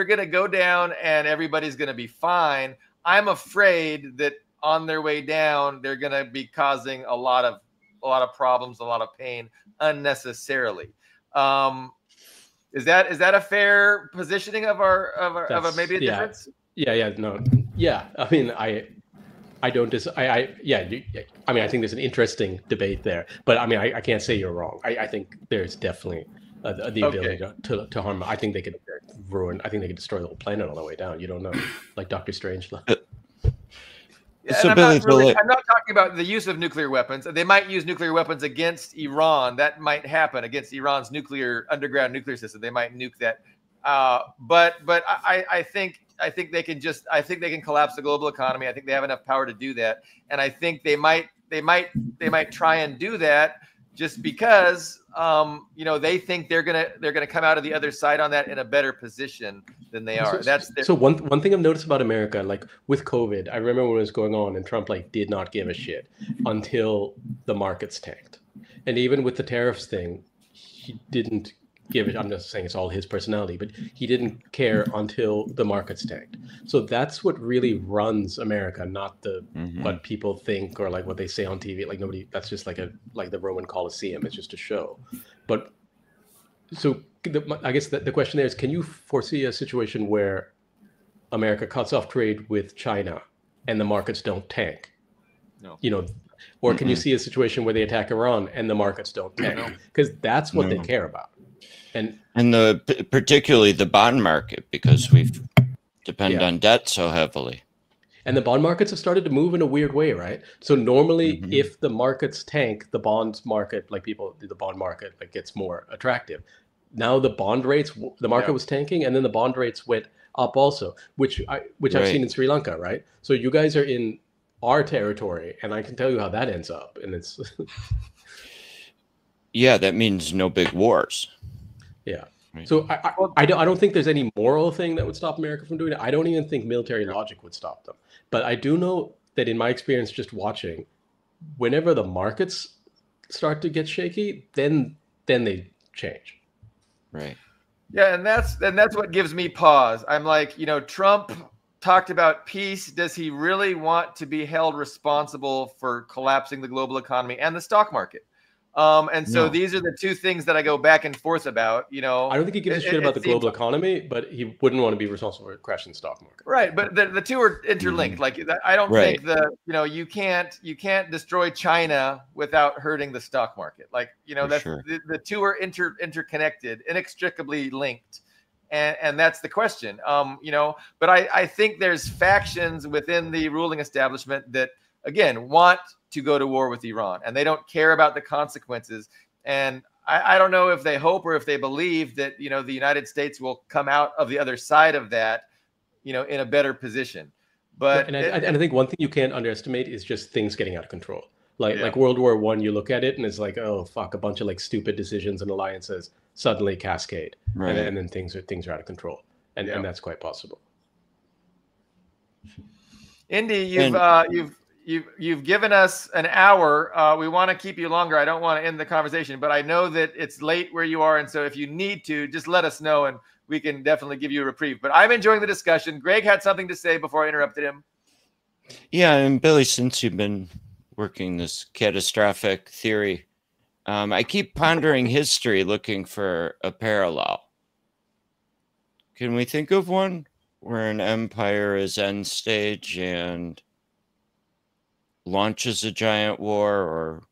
going to go down and everybody's going to be fine. I'm afraid that on their way down, they're going to be causing a lot of problems, a lot of pain unnecessarily. Is that a fair positioning of maybe a difference? Yeah. No. Yeah. I mean, I don't I mean, I think there's an interesting debate there, but I mean, I can't say you're wrong. I think there's definitely the ability to harm. I think they could ruin. I think they could destroy the whole planet on the way down. You don't know, like Dr. Strangelove. So I'm not talking about the use of nuclear weapons. They might use nuclear weapons against Iran. That might happen against Iran's underground nuclear system. They might nuke that. But I think they can collapse the global economy. I think they have enough power to do that. And I think they might try and do that just because they think they're gonna come out of the other side on that in a better position than they are. So one thing I've noticed about America, like with COVID, I remember when it was going on and Trump did not give a shit until the markets tanked. And even with the tariffs thing, he didn't give it. I'm just saying it's all his personality, but he didn't care until the markets tanked. So that's what really runs America, not what people think or like what they say on TV. Like nobody, that's just like the Roman Colosseum. It's just a show. But so I guess the question there is, can you foresee a situation where America cuts off trade with China and the markets don't tank? No. Or can you see a situation where they attack Iran and the markets don't tank? Because that's what they care about. And particularly the bond market, because we depend on debt so heavily. And the bond markets have started to move in a weird way, right? So normally, if the markets tank, the bonds market, the bond market gets more attractive. Now the bond rates, the market was tanking, and then the bond rates went up also, which I've seen in Sri Lanka, right? So you guys are in our territory, and I can tell you how that ends up, and it's yeah, that means no big wars. Yeah. So I don't think there's any moral thing that would stop America from doing it. I don't even think military logic would stop them. But I do know that in my experience, just watching, whenever the markets start to get shaky, then they change. Right. Yeah, and that's what gives me pause. I'm like, Trump talked about peace. Does he really want to be held responsible for collapsing the global economy and the stock market? And so these are the two things that I go back and forth about. I don't think he gives a shit about the global economy, but he wouldn't want to be responsible for crashing the stock market. Right, but the two are interlinked. Like I don't think you can't destroy China without hurting the stock market. Like that's the two are interconnected, inextricably linked. And that's the question. But I think there's factions within the ruling establishment that, again, want to go to war with Iran, and they don't care about the consequences. And I don't know if they hope or if they believe that, you know, the United States will come out of the other side of that, you know, in a better position. But and I think one thing you can't underestimate is just things getting out of control. Yeah. Like World War I, you look at it and it's like, oh fuck, a bunch of like stupid decisions and alliances suddenly cascade, Right. and then things are out of control, and that's quite possible. Indi, you've given us an hour. We want to keep you longer. I don't want to end the conversation, but I know that it's late where you are, and so if you need to, just let us know, and we can definitely give you a reprieve. But I'm enjoying the discussion. Greg had something to say before I interrupted him. Yeah, and Billy, since you've been working this catastrophic theory, I keep pondering history, looking for a parallel. Can we think of one where an empire is end stage and launches a giant war, or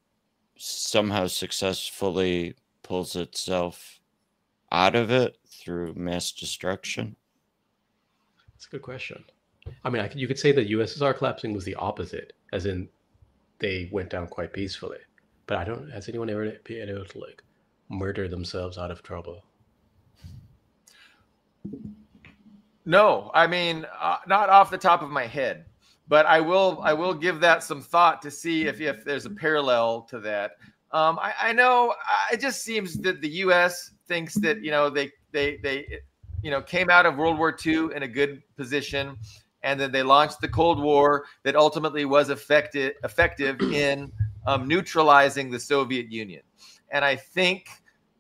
somehow successfully pulls itself out of it through mass destruction? That's a good question. I mean, you could say that USSR collapsing was the opposite, as in they went down quite peacefully. But I don't. Has anyone ever been able to like murder themselves out of trouble? No, I mean, not off the top of my head, but I will give that some thought to see if there's a parallel to that. I know it just seems that the U.S. thinks that, you know, they you know, came out of World War II in a good position, and then they launched the Cold War that ultimately was effective in neutralizing the Soviet Union. And I think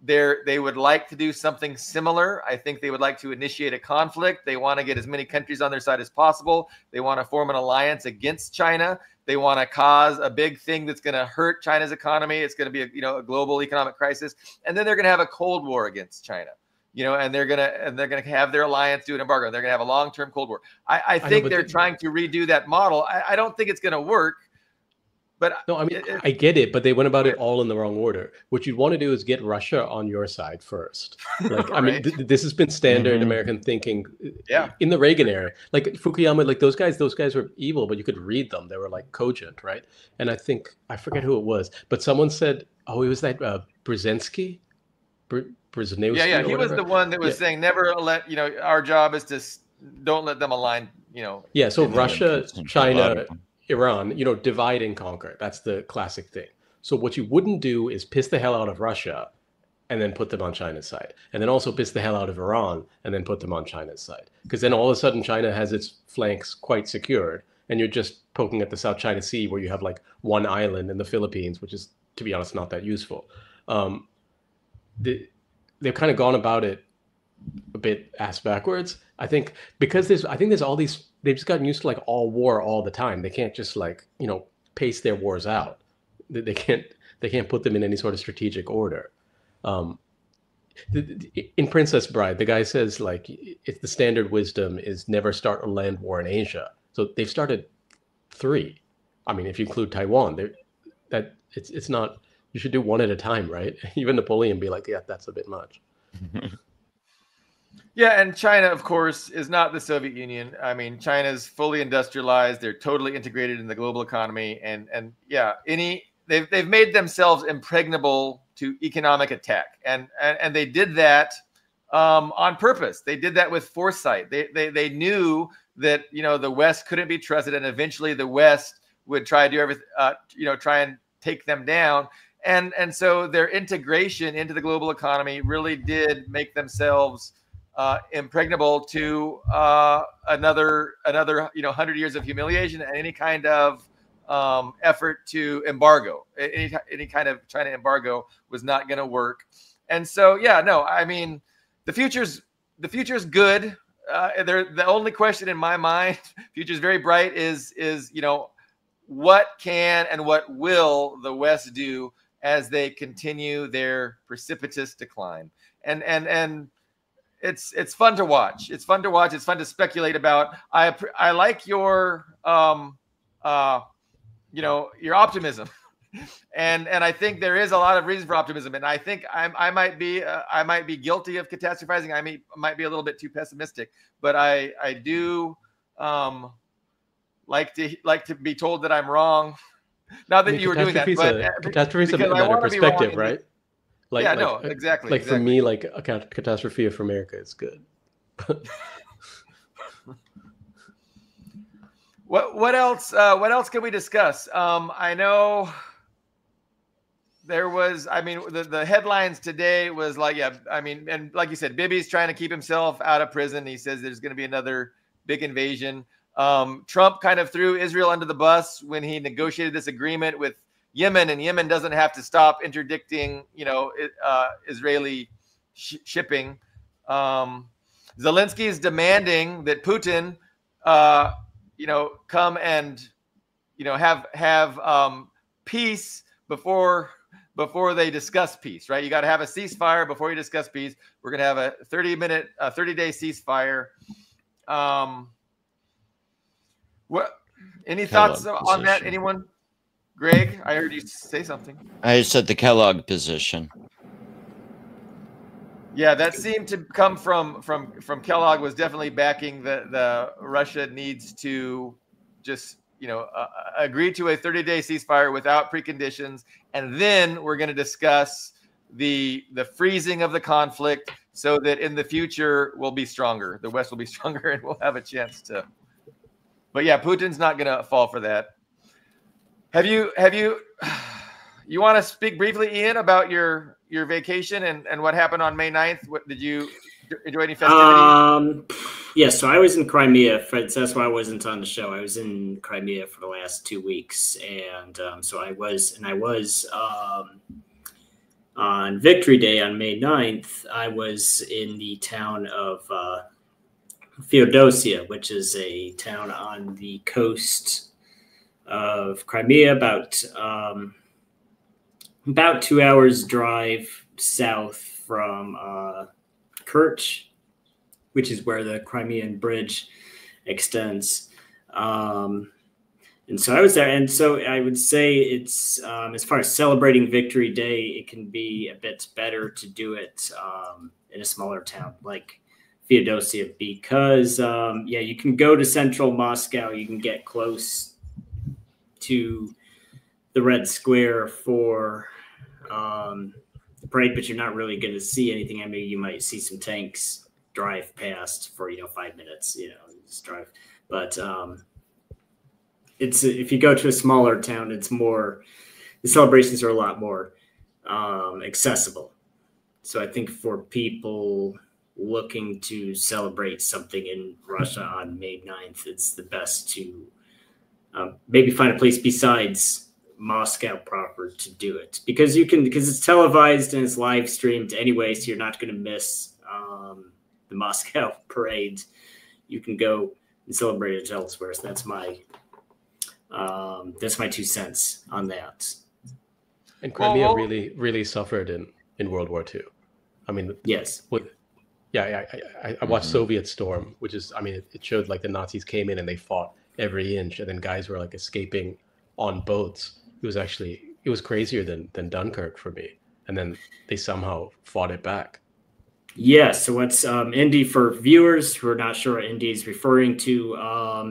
they would like to do something similar. I think they would like to initiate a conflict. They want to get as many countries on their side as possible. They want to form an alliance against China. They want to cause a big thing that's going to hurt China's economy. It's going to be a global economic crisis, and then they're going to have a Cold War against China. You know, and they're gonna have their alliance do an embargo. They're gonna have a long-term Cold War. I think they're trying to redo that model. I don't think it's gonna work. But no, I mean, I get it, but they went about it all in the wrong order. What you'd want to do is get Russia on your side first. Like, I mean, this has been standard American thinking in the Reagan era. Like Fukuyama, like those guys were evil, but you could read them. They were like cogent, right? And I think, I forget who it was, but someone said, oh, it was that Brzezinski? Yeah, he was the one that was saying, never let, you know, our job is to don't let them align, you know. Yeah, so Russia, China, Iran, you know, divide and conquer. That's the classic thing. So what you wouldn't do is piss the hell out of Russia and then put them on China's side. And then also piss the hell out of Iran and then put them on China's side. Because then all of a sudden China has its flanks quite secured, and you're just poking at the South China Sea where you have like one island in the Philippines, which is, to be honest, not that useful. They've kind of gone about it a bit ass backwards. I think because there's all these, they've just gotten used to like all war all the time. They can't just like, you know, pace their wars out. They can't put them in any sort of strategic order. In Princess Bride, the guy says like, it's the standard wisdom is never start a land war in Asia. So they've started 3. I mean, if you include Taiwan, it's not. You should do one at a time, right? Even Napoleon be like, yeah, that's a bit much. Yeah, and China, of course, is not the Soviet Union. I mean, China's fully industrialized. They're totally integrated in the global economy, and yeah, they've made themselves impregnable to economic attack, and they did that on purpose. They did that with foresight. They knew that, you know, the West couldn't be trusted, and eventually the West would try to do everything, try and take them down. And so their integration into the global economy really did make themselves impregnable to another 100 years of humiliation and any kind of effort to embargo. Any kind of China embargo was not going to work. And so, yeah, no, I mean, the future's good. The only question in my mind, future's very bright, is you know, what can and what will the West do as they continue their precipitous decline? And it's fun to watch. It's fun to watch. It's fun to speculate about. I like your your optimism, and I think there is a lot of reason for optimism. And I think I might be guilty of catastrophizing. I might be a little bit too pessimistic, but I do like to be told that I'm wrong. Not that you were doing that, but catastrophe is a matter of perspective, right? Like, yeah, like, no, exactly. like for me, like a catastrophe for America is good. What else? What else can we discuss? I know there was. I mean, the headlines today was like, yeah. I mean, and like you said, Bibi's trying to keep himself out of prison. He says there's going to be another big invasion. Trump kind of threw Israel under the bus when he negotiated this agreement with Yemen, and Yemen doesn't have to stop interdicting, Israeli shipping. Zelensky is demanding that Putin, come and, have peace before they discuss peace, right? You got to have a ceasefire before you discuss peace. We're going to have a 30-day ceasefire. Any thoughts on that? Anyone? Greg, I heard you say something. I said the Kellogg position. Yeah, that seemed to come from Kellogg, was definitely backing the Russia needs to just agree to a 30-day ceasefire without preconditions, and then we're going to discuss the freezing of the conflict so that in the future we'll be stronger. The West will be stronger, and we'll have a chance to. But yeah, Putin's not going to fall for that. Have you want to speak briefly, Ian, about your vacation and what happened on May 9th? Did you enjoy any festivities? Yes, so I was in Crimea. Fred, that's why I wasn't on the show. I was in Crimea for the last 2 weeks, and so I was on Victory Day on May 9th. I was in the town of Feodosia, which is a town on the coast of Crimea, about 2 hours drive south from Kerch, which is where the Crimean Bridge extends. And so I was there. And so I would say it's, as far as celebrating Victory Day, it can be a bit better to do it in a smaller town like Feodosia, because, you can go to central Moscow. You can get close to the Red Square for the parade, but you're not really going to see anything. I mean, you might see some tanks drive past for 5 minutes, just drive. But it's if you go to a smaller town, it's more, the celebrations are a lot more accessible. So I think for people looking to celebrate something in Russia on May 9th, it's the best to maybe find a place besides Moscow proper to do it, because it's televised and it's live streamed anyway, so you're not going to miss the Moscow parade. You can go and celebrate it elsewhere. So that's my 2 cents on that. And Crimea really suffered in World War II. I mean, yes. I watched Soviet Storm, which is, I mean, it showed like the Nazis came in and they fought every inch, and then guys were like escaping on boats. It was crazier than Dunkirk for me. And then they somehow fought it back. Yeah, so what's Indi, for viewers who are not sure what Indi is referring to?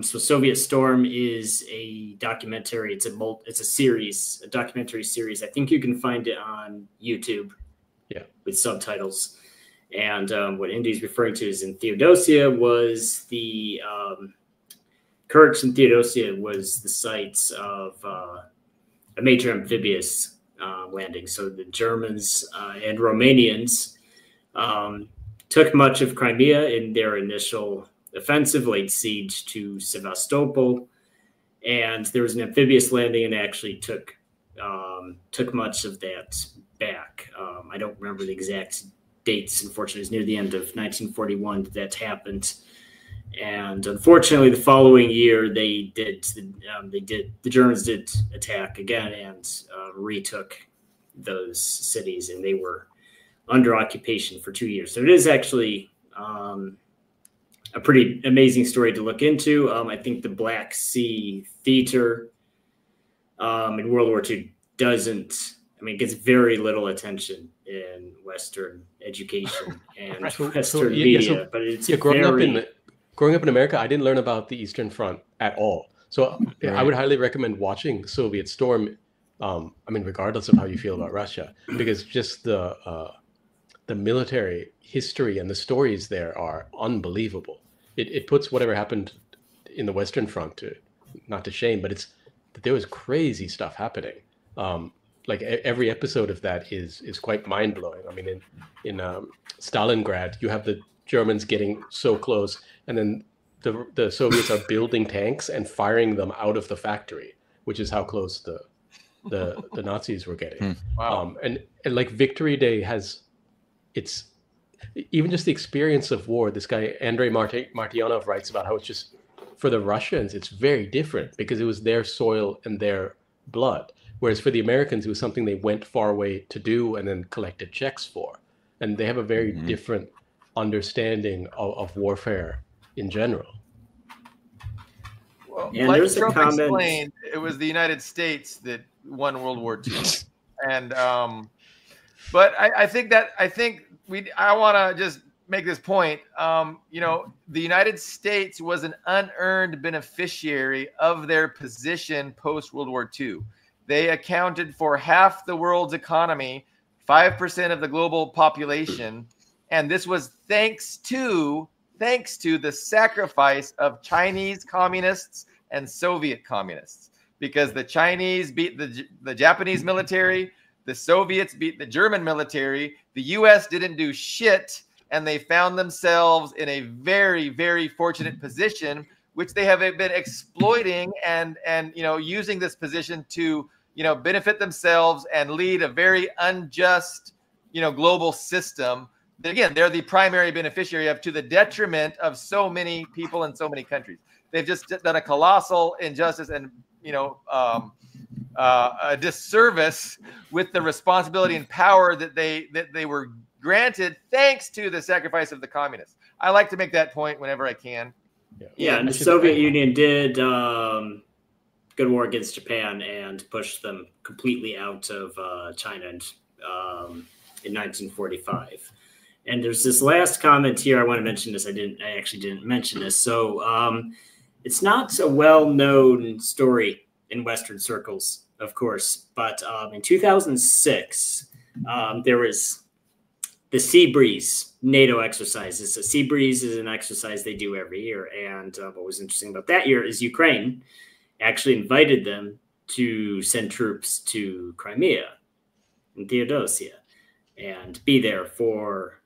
So Soviet Storm is a documentary. It's a documentary series. I think you can find it on YouTube. Yeah, with subtitles. And what Indi is referring to is in Theodosia was the Kerch and Theodosia was the sites of a major amphibious landing. So the Germans and Romanians took much of Crimea in their initial offensive, laid siege to Sevastopol, and there was an amphibious landing and actually took much of that back. I don't remember the exact dates. Unfortunately, it was near the end of 1941 that happened. And unfortunately, the following year, the Germans did attack again and retook those cities, and they were under occupation for 2 years. So it is actually a pretty amazing story to look into. I think the Black Sea theater in World War II gets very little attention in Western education and Western media. But it's growing up in America, I didn't learn about the Eastern Front at all. So I would highly recommend watching Soviet Storm I mean, regardless of how you feel about Russia, because just the military history and the stories there are unbelievable. It puts whatever happened in the Western Front to, not to shame, but it's that there was crazy stuff happening. Like every episode of that is quite mind blowing. I mean, in Stalingrad, you have the Germans getting so close, and then the Soviets are building tanks and firing them out of the factory, which is how close the Nazis were getting. Wow. And like Victory Day has, it's even just the experience of war. This guy Andrei Martyanov writes about how it's just, for the Russians, it's very different because it was their soil and their blood. Whereas for the Americans, it was something they went far away to do and then collected checks for. And they have a very different understanding of warfare in general. Well, And like there's a Trump comment. explained, it was the United States that won World War II. And but I think I want to just make this point. You know, the United States was an unearned beneficiary of their position post World War II. They accounted for half the world's economy, 5% of the global population, and this was thanks to the sacrifice of Chinese communists and Soviet communists, because the Chinese beat the Japanese military, the Soviets beat the German military, the US didn't do shit, and they found themselves in a very, very fortunate position, which they have been exploiting and you know, using this position to, you know, benefit themselves and lead a very unjust, you know, global system. Again, they're the primary beneficiary of, to the detriment of so many people in so many countries. They've just done a colossal injustice and, you know, a disservice with the responsibility and power that they were granted thanks to the sacrifice of the communists. I like to make that point whenever I can. Yeah, and the Soviet Union did good war against Japan and pushed them completely out of China in 1945. And there's this last comment here. I want to mention this. I actually didn't mention this. So it's not a well-known story in Western circles, of course. But in 2006, there was the Sea Breeze NATO exercises. A Sea Breeze is an exercise they do every year. And what was interesting about that year is Ukraine actually invited them to send troops to Crimea and Theodosia and be there for,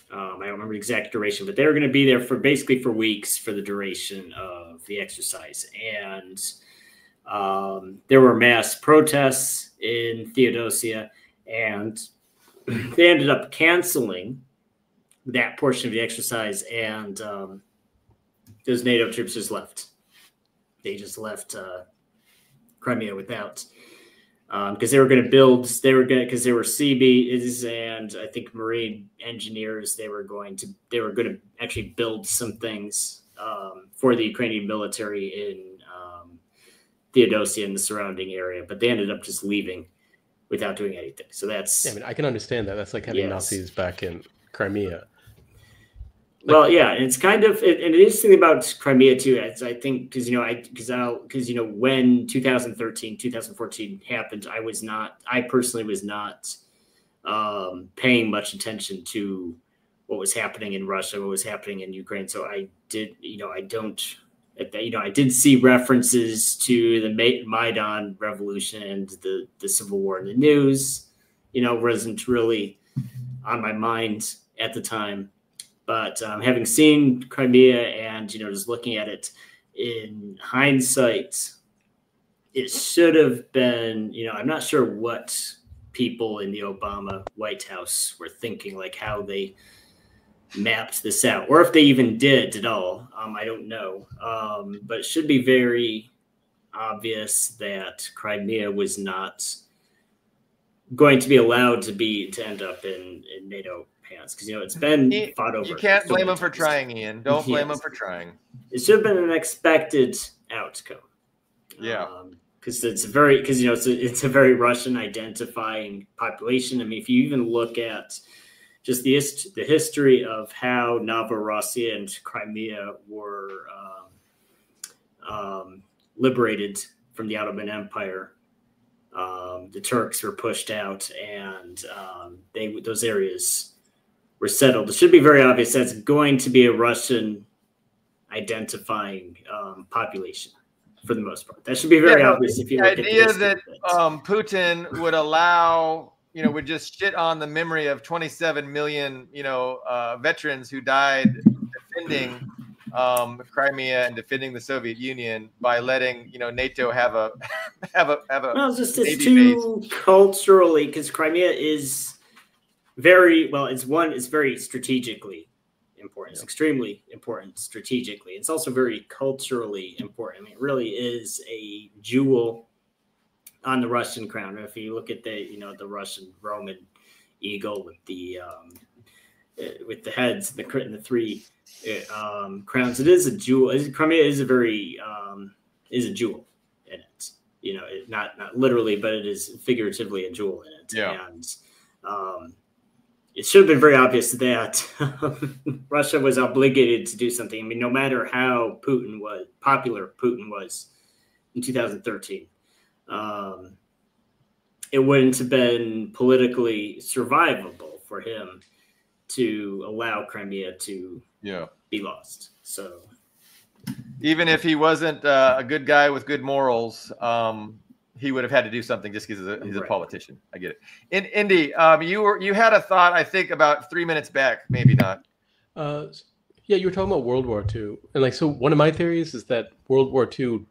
I don't remember the exact duration, but they were going to be there for basically for weeks for the duration of the exercise. And there were mass protests in Theodosia, and they ended up canceling that portion of the exercise, and those NATO troops just left. They just left Crimea without, because they were going to build, because there were Seabees and I think Marine engineers. They were going to actually build some things for the Ukrainian military in Theodosia and the surrounding area, but they ended up just leaving without doing anything. So that's, I mean, I can understand that. That's like having Nazis back in Crimea. Well, yeah, and it's kind of, and the interesting thing about Crimea too, is I think, because when 2013, 2014 happened, I personally was not paying much attention to what was happening in Russia, what was happening in Ukraine. So I did see references to the Maidan revolution and the civil war in the news. Wasn't really on my mind at the time. But having seen Crimea and, just looking at it in hindsight, it should have been, I'm not sure what people in the Obama White House were thinking, like how they mapped this out, or if they even did at all. I don't know. But it should be very obvious that Crimea was not going to be allowed to end up in NATO hands, because it's been fought over. You can't blame them for trying, Ian. Don't blame them for trying. It should have been an expected outcome. Yeah, because it's a very Russian identifying population. I mean, if you even look at just the history of how Novorossiya and Crimea were liberated from the Ottoman Empire, The Turks were pushed out, and those areas were settled. It should be very obvious that's going to be a Russian identifying population for the most part. That should be very obvious if you look at the idea that Putin would allow, would just shit on the memory of 27 million, veterans who died defending Crimea and defending the Soviet Union by letting, NATO have a well, it's too culturally, because Crimea is very it's very strategically important. It's extremely important strategically. It's also very culturally important. I mean, it really is a jewel on the Russian crown. If you look at the Russian Roman eagle with the heads, the three crowns, it is a jewel. Crimea is a jewel in it. Not literally, but it is figuratively a jewel in it. Yeah. And it should have been very obvious that Russia was obligated to do something. I mean, no matter how popular Putin was in 2013, it wouldn't have been politically survivable for him to allow Crimea to be lost. So even if he wasn't a good guy with good morals, he would have had to do something just because he's a politician. I get it. Indi, you had a thought, I think, about 3 minutes back, maybe not. Yeah, you were talking about World War II. And so one of my theories is that World War II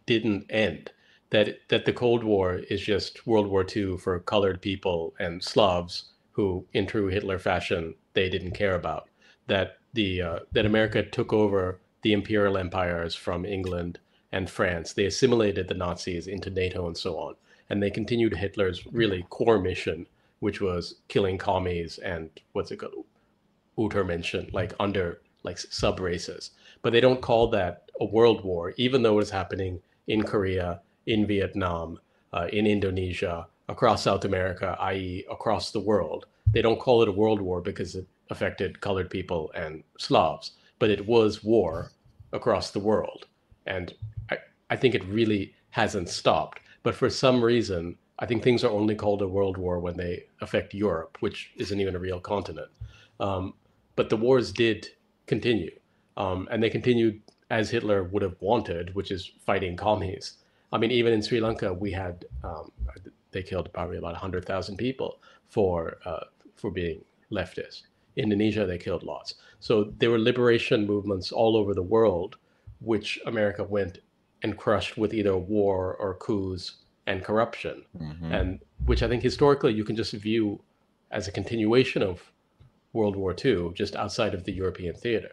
didn't end. That the Cold War is just World War II for colored people and Slavs who, in true Hitler fashion, they didn't care about. That that America took over the imperial empires from England and France. They assimilated the Nazis into NATO and so on. And they continued Hitler's really core mission, which was killing commies and Untermenschen, sub races. But they don't call that a world war, even though it was happening in Korea, in Vietnam, in Indonesia, across South America, i.e. across the world. They don't call it a world war because it affected colored people and Slavs, but it was war across the world. And I think it really hasn't stopped. But for some reason, I think things are only called a world war when they affect Europe, which isn't even a real continent. But the wars did continue. And they continued as Hitler would have wanted, which is fighting commies. I mean, even in Sri Lanka, we had, they killed probably about 100,000 people for being leftist. Indonesia, they killed lots. So there were liberation movements all over the world, which America went and crushed with either war or coups and corruption, and which I think historically you can just view as a continuation of World War II, just outside of the European theater.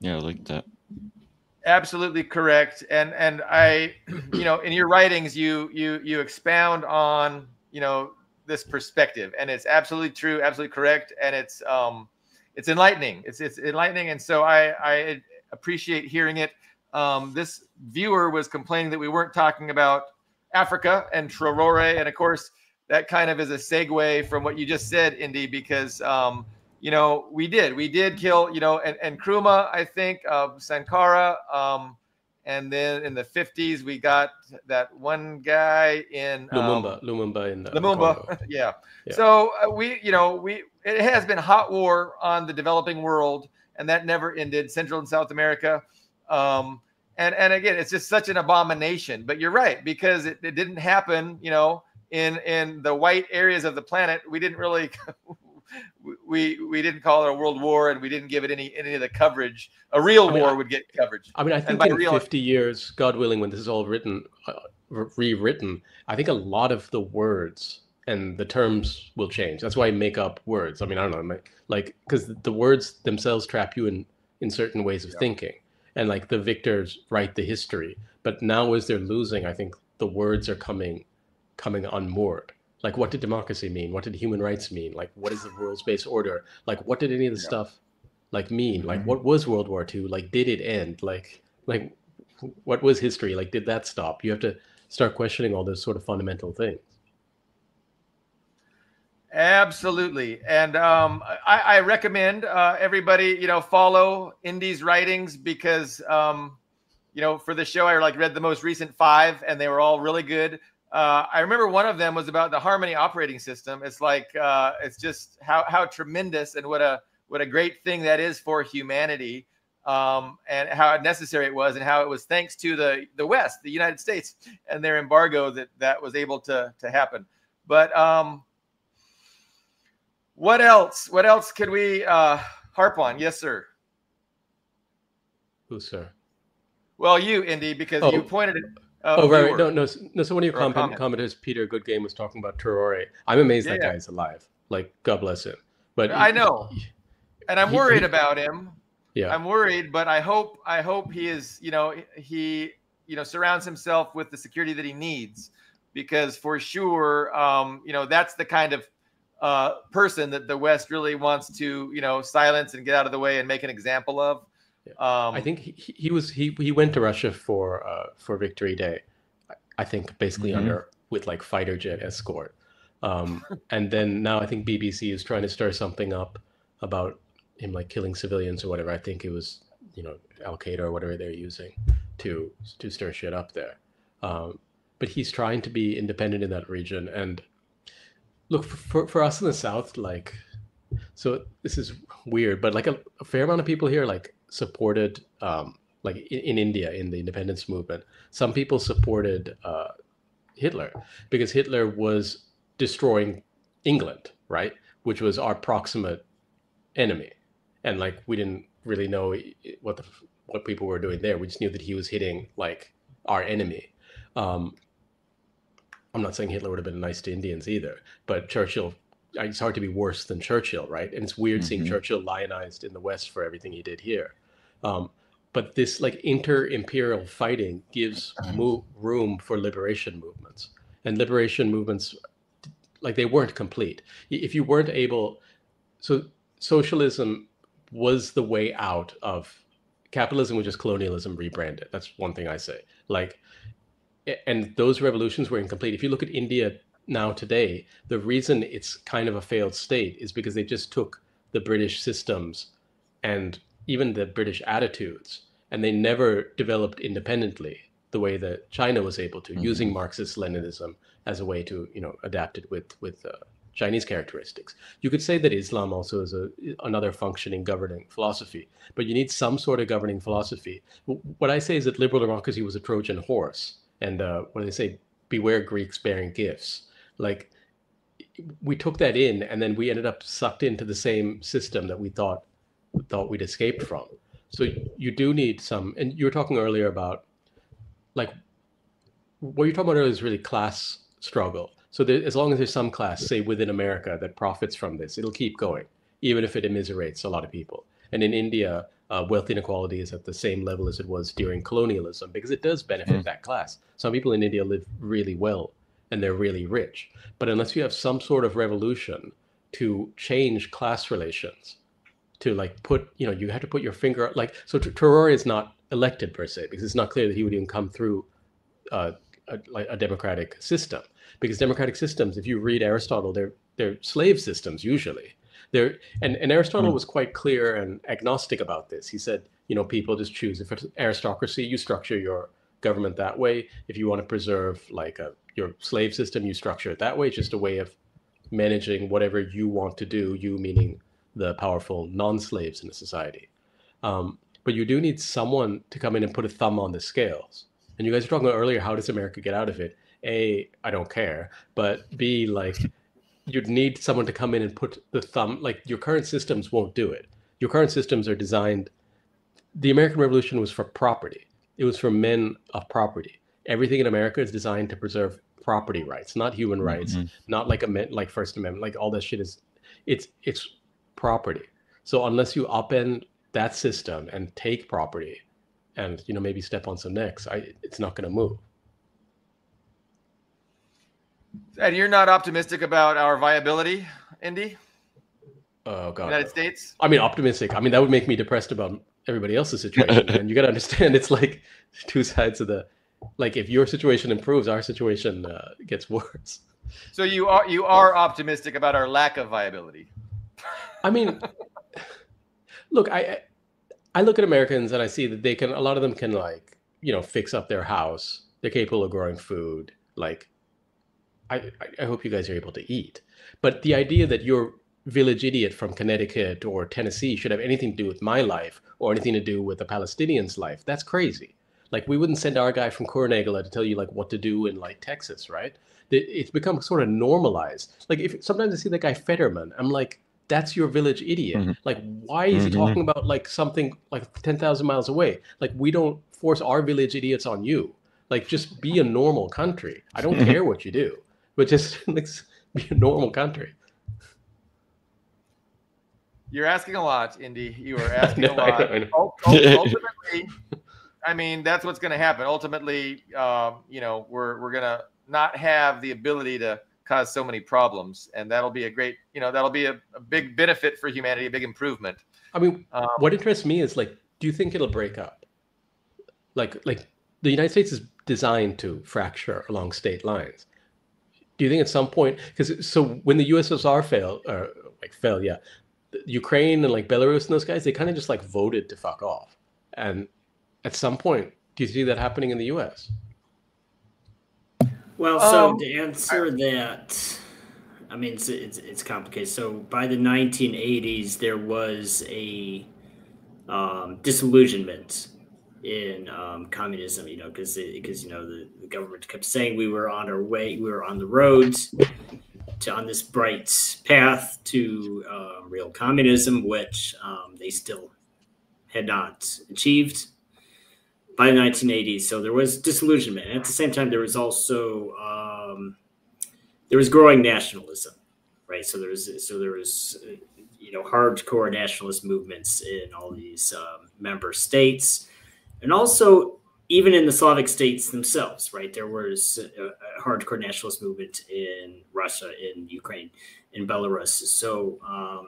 Yeah, I like that. Absolutely correct. And I, in your writings, you expound on, this perspective, and it's absolutely true, absolutely correct, and it's enlightening. It's enlightening, and so I appreciate hearing it. This viewer was complaining that we weren't talking about Africa and Traore, and of course that kind of is a segue from what you just said, Indi, because we did kill, and Nkrumah, I think, Sankara, and then in the 50s we got that one guy in Lumumba in Lumumba. Yeah. So it has been hot war on the developing world, and that never ended. Central and South America. And again, it's just such an abomination. But you're right, because it didn't happen, in the white areas of the planet. We didn't really we didn't call it a world war, and we didn't give it any of the coverage. A real war would get coverage. I mean, I think in 50 years, God willing, when this is all rewritten, I think a lot of the words and the terms will change. That's why I make up words. I mean, I don't know, because the words themselves trap you in certain ways of thinking. And the victors write the history. But now as they're losing, I think the words are coming unmoored. What did democracy mean? What did human rights mean? What is the rules-based order? What did any of the stuff mean? What was World War II? Did it end? What was history? Did that stop? You have to start questioning all those sort of fundamental things. Absolutely. And I recommend everybody, follow Indi's writings, because for the show, I read the most recent 5, and they were all really good. I remember one of them was about the Harmony operating system. It's it's just how tremendous and what a great thing that is for humanity, and how necessary it was, and how it was thanks to the West, the United States, and their embargo that was able to happen. But what else? What else could we harp on? Yes, sir. Who, sir? Well, you, Indi, because you pointed it. Right. No. So one of your commenters, Peter Goodgame, was talking about Traore. I'm amazed that guy's alive. Like, God bless him. But I know, and I'm worried about him. Yeah, I'm worried, but I hope he is. He surrounds himself with the security that he needs, because for sure, that's the kind of person that the West really wants to, silence and get out of the way and make an example of. Yeah. I think he went to Russia for Victory Day, I think basically with like fighter jet escort, and then now I think BBC is trying to stir something up about him like killing civilians or whatever. I think it was Al Qaeda or whatever they're using to stir shit up there, but he's trying to be independent in that region. And look, for us in the South, like, so this is weird, but like a fair amount of people here like supported like in India in the independence movement, some people supported Hitler because Hitler was destroying England, right, which was our proximate enemy, and like we didn't really know what people were doing there. We just knew that he was hitting like our enemy. I'm not saying Hitler would have been nice to Indians either, but Churchill, it's hard to be worse than Churchill, right? And it's weird seeing Churchill lionized in the West for everything he did here. But this like inter-imperial fighting gives room for liberation movements. And liberation movements, like, they weren't complete. If you weren't able, so socialism was the way out of capitalism, which is colonialism rebranded. That's one thing I say. Like, and those revolutions were incomplete. If you look at India now today, the reason it's kind of a failed state is because they just took the British systems and even the British attitudes, and they never developed independently the way that China was able to, using Marxist-Leninism as a way to, adapt it with Chinese characteristics. You could say that Islam also is another functioning governing philosophy, but you need some sort of governing philosophy. What I say is that liberal democracy was a Trojan horse, and what do they say? Beware Greeks bearing gifts. Like, we took that in, and then we ended up sucked into the same system that we thought we'd escaped from. So you do need some, and you were talking earlier about, like, what you're talking about earlier is really class struggle. So as long as there's some class, say within America, that profits from this, it'll keep going, even if it immiserates a lot of people. And in India, wealth inequality is at the same level as it was during colonialism, because it does benefit that class. Some people in India live really well, and they're really rich. But unless you have some sort of revolution to change class relations, to like put, you have to put your finger, like, so Traore is not elected per se, because it's not clear that he would even come through a democratic system. Because democratic systems, if you read Aristotle, they're slave systems usually. And Aristotle was quite clear and agnostic about this. He said, people just choose. If it's aristocracy, you structure your government that way. If you want to preserve like your slave system, you structure it that way. It's just a way of managing whatever you want to do, you meaning the powerful non-slaves in the society. But you do need someone to come in and put a thumb on the scales. And you guys were talking about earlier, how does America get out of it? A, I don't care. But B, like, you'd need someone to come in and put the thumb, like, your current systems won't do it. Your current systems are designed, the American Revolution was for property. It was for men of property. Everything in America is designed to preserve property rights, not human rights, not like First Amendment, like all that shit is, it's property. So unless you upend that system and take property and, maybe step on some necks, it's not going to move. And you're not optimistic about our viability, Indi? Oh, God. United States? I mean, optimistic. I mean, that would make me depressed about everybody else's situation. And you got to understand, it's like two sides of the, like, if your situation improves, our situation gets worse. So you are optimistic about our lack of viability. I mean, look, I look at Americans and I see that a lot of them can like fix up their house. They're capable of growing food. Like, I hope you guys are able to eat. But the idea that your village idiot from Connecticut or Tennessee should have anything to do with my life or anything to do with the Palestinians' life, that's crazy. Like, we wouldn't send our guy from Cornegala to tell you like what to do in like Texas, right? It's become sort of normalized. Like, if sometimes I see that guy Fetterman, I'm like, that's your village idiot. Like, why is he talking about like something like 10,000 miles away? Like, we don't force our village idiots on you. Like, just be a normal country. I don't care what you do, but just like, be a normal country. You're asking a lot, Indi. You are asking a I lot. know. Ultimately, I mean, that's what's going to happen. Ultimately, we're going to not have the ability to cause so many problems, and that'll be a great, that'll be a big benefit for humanity, a big improvement. I mean, what interests me is like, do you think it'll break up? Like the United States is designed to fracture along state lines. Do you think at some point, because so when the USSR fell, yeah, Ukraine and like Belarus and those guys, they kind of just like voted to fuck off. And at some point, do you see that happening in the US? Well, so to answer that, I mean, it's complicated. So by the 1980s, there was a disillusionment in communism, because the government kept saying we were on our way, we were on the road on this bright path to real communism, which they still had not achieved by the 1980s. So there was disillusionment, and at the same time there was also growing nationalism, right? So there was hardcore nationalist movements in all these member states, and also even in the Slavic states themselves, right? There was a hardcore nationalist movement in Russia, in Ukraine, in Belarus. So I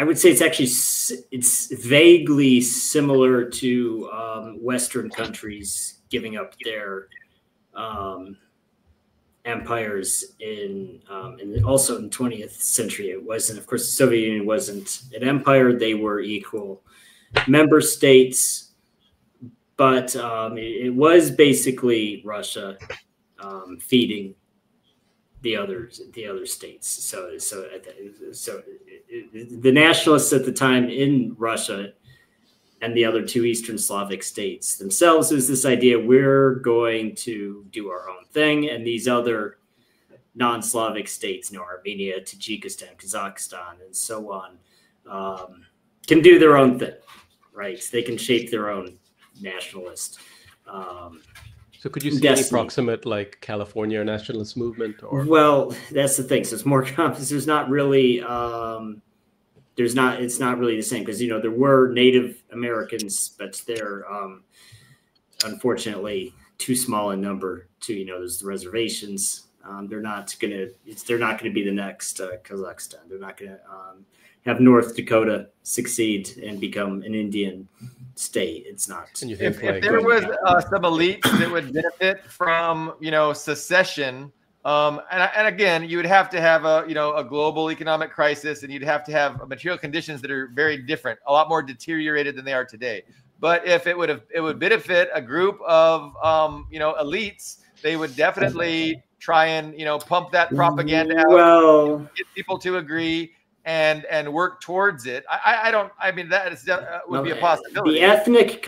would say it's vaguely similar to Western countries giving up their empires and also in the 20th century. It wasn't, of course, the Soviet Union wasn't an empire; they were equal member states, but it was basically Russia feeding the other states. So the nationalists at the time in Russia and the other two Eastern Slavic states themselves is this idea: we're going to do our own thing, and these other non-Slavic states, Armenia, Tajikistan, Kazakhstan, and so on, can do their own thing, right? They can shape their own nationalist. So could you see any proximate like California nationalist movement? Or well, that's the thing. So it's more complex. There's not really it's not really the same, because there were Native Americans, but they're unfortunately too small in number to there's the reservations. They're not gonna be the next Kazakhstan. They're not gonna have North Dakota succeed and become an Indian state. It's not. If there was some elites that would benefit from secession, and again, you would have to have a global economic crisis, and you'd have to have material conditions that are very different, a lot more deteriorated than they are today. But if it would benefit a group of elites, they would definitely try and pump that propaganda out, get people to agree and work towards it. I mean that is would be a possibility. The ethnic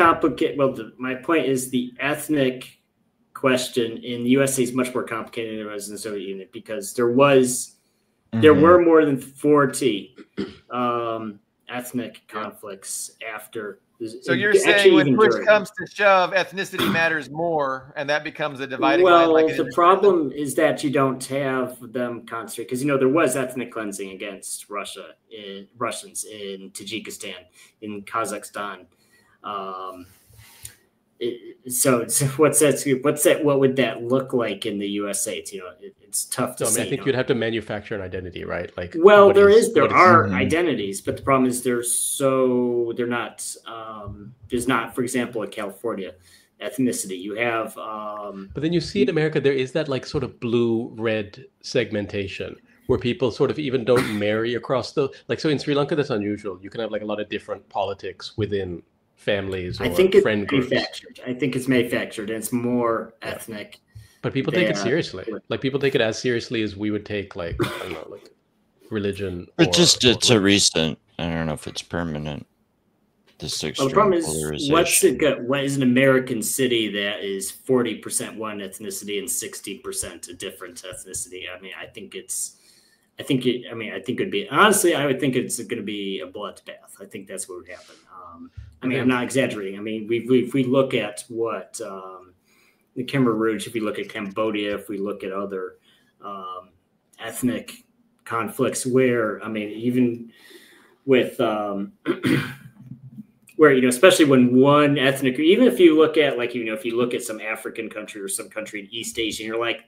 my point is the ethnic question in the USA is much more complicated than it was in the Soviet Union, because there were more than 40 ethnic conflicts after. So you're saying when push comes to shove, ethnicity matters more, and that becomes a dividing line? Well, the problem is that you don't have them concentrate, because there was ethnic cleansing against Russians in Tajikistan, in Kazakhstan. What would that look like in the USA? It's tough to say. I think you'd have to manufacture an identity, right? Like, there are identities, but the problem is there's not, for example, a California ethnicity. You have, but then you see in America there is that like sort of blue-red segmentation where people sort of even don't marry across so in Sri Lanka that's unusual. You can have like a lot of different politics within families or I think it's friend groups. manufactured. I think it's manufactured, and it's more ethnic. But people take it seriously. Like people take it as seriously as we would take, like, I don't know, like religion. It's a recent. I don't know if it's permanent. This extreme the problem is, polarization. what is an American city that is 40% one ethnicity and 60% a different ethnicity? I mean, I think it would be, honestly, I would think it's going to be a bloodbath. I think that's what would happen. I mean, I'm not exaggerating. I mean, if we look at what the Khmer Rouge, if we look at Cambodia, if we look at other ethnic conflicts where, I mean, even with where, you know, especially when one ethnic, even if you look at, like, you know, if you look at some African country or some country in East Asia, you're like,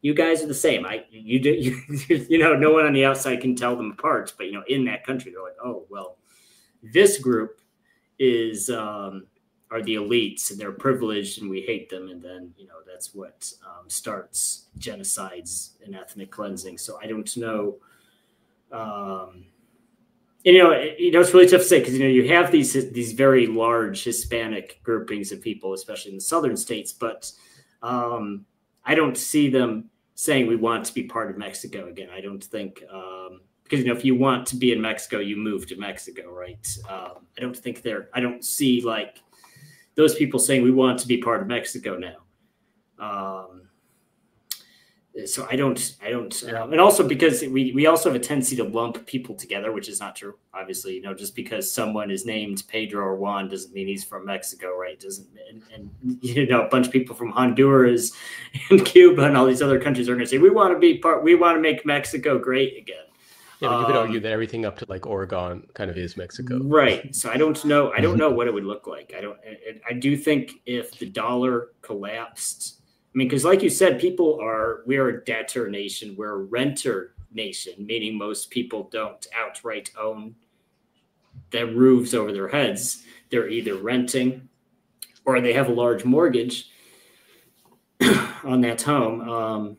you guys are the same. You know, no one on the outside can tell them apart. But, you know, in that country, they're like, oh, well, this group is are the elites and they're privileged and we hate them. And then, you know, that's what starts genocides and ethnic cleansing. So I don't know. You know, it's really tough to say because, you know, you have these very large Hispanic groupings of people, especially in the southern states. But I don't see them saying we want to be part of Mexico again. I don't think because, you know, if you want to be in Mexico, you move to Mexico, right? I don't see like those people saying we want to be part of Mexico now. So I don't, and also because we also have a tendency to lump people together, which is not true. Obviously, you know, just because someone is named Pedro or Juan doesn't mean he's from Mexico, right? And you know, a bunch of people from Honduras and Cuba and all these other countries are going to say we want to make Mexico great again. Yeah, but you could argue that everything up to like Oregon kind of is Mexico, right? So I don't know what it would look like. I do think if the dollar collapsed. I mean, because like you said, we are a debtor nation. We're a renter nation, meaning most people don't outright own the roofs over their heads. They're either renting or they have a large mortgage on that home.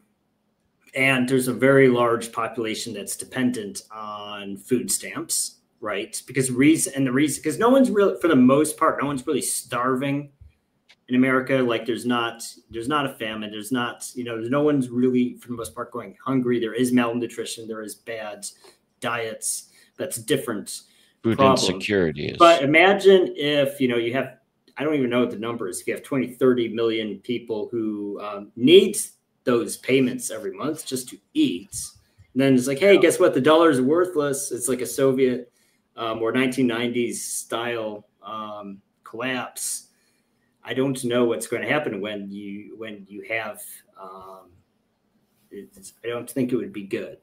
And there's a very large population that's dependent on food stamps, right? Because no one's really, for the most part, no one's really starving in America. Like there's not a famine. There's not, you know, no one's really, for the most part, going hungry. There is malnutrition. There is bad diets. That's different. Food insecurity. But imagine if, you know, you have, I don't even know what the number is. If you have 20, 30 million people who need those payments every month just to eat. And then it's like, hey, guess what? The dollar is worthless. It's like a Soviet or 1990s style collapse. I don't know what's going to happen when you have. I don't think it would be good.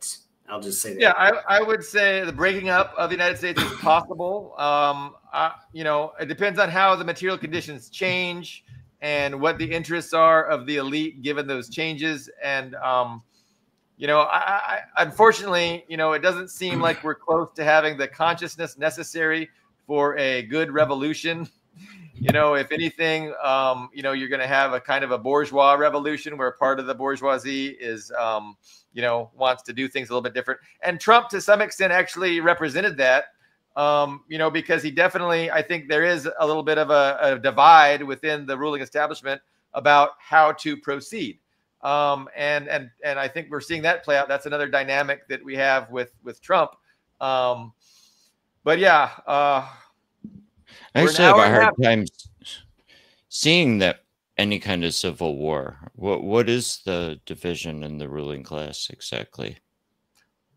I'll just say that. Yeah, I would say the breaking up of the United States is possible. You know, it depends on how the material conditions change and what the interests are of the elite given those changes. And you know, I unfortunately, you know, it doesn't seem like we're close to having the consciousness necessary for a good revolution. You know, if anything, you know, you're going to have a kind of a bourgeois revolution where part of the bourgeoisie is, you know, wants to do things a little bit different. And Trump, to some extent, actually represented that, you know, because he definitely, I think there is a little bit of a divide within the ruling establishment about how to proceed. And I think we're seeing that play out. That's another dynamic that we have with Trump. But yeah, I actually have a hard time seeing that any kind of civil war. What is the division in the ruling class exactly?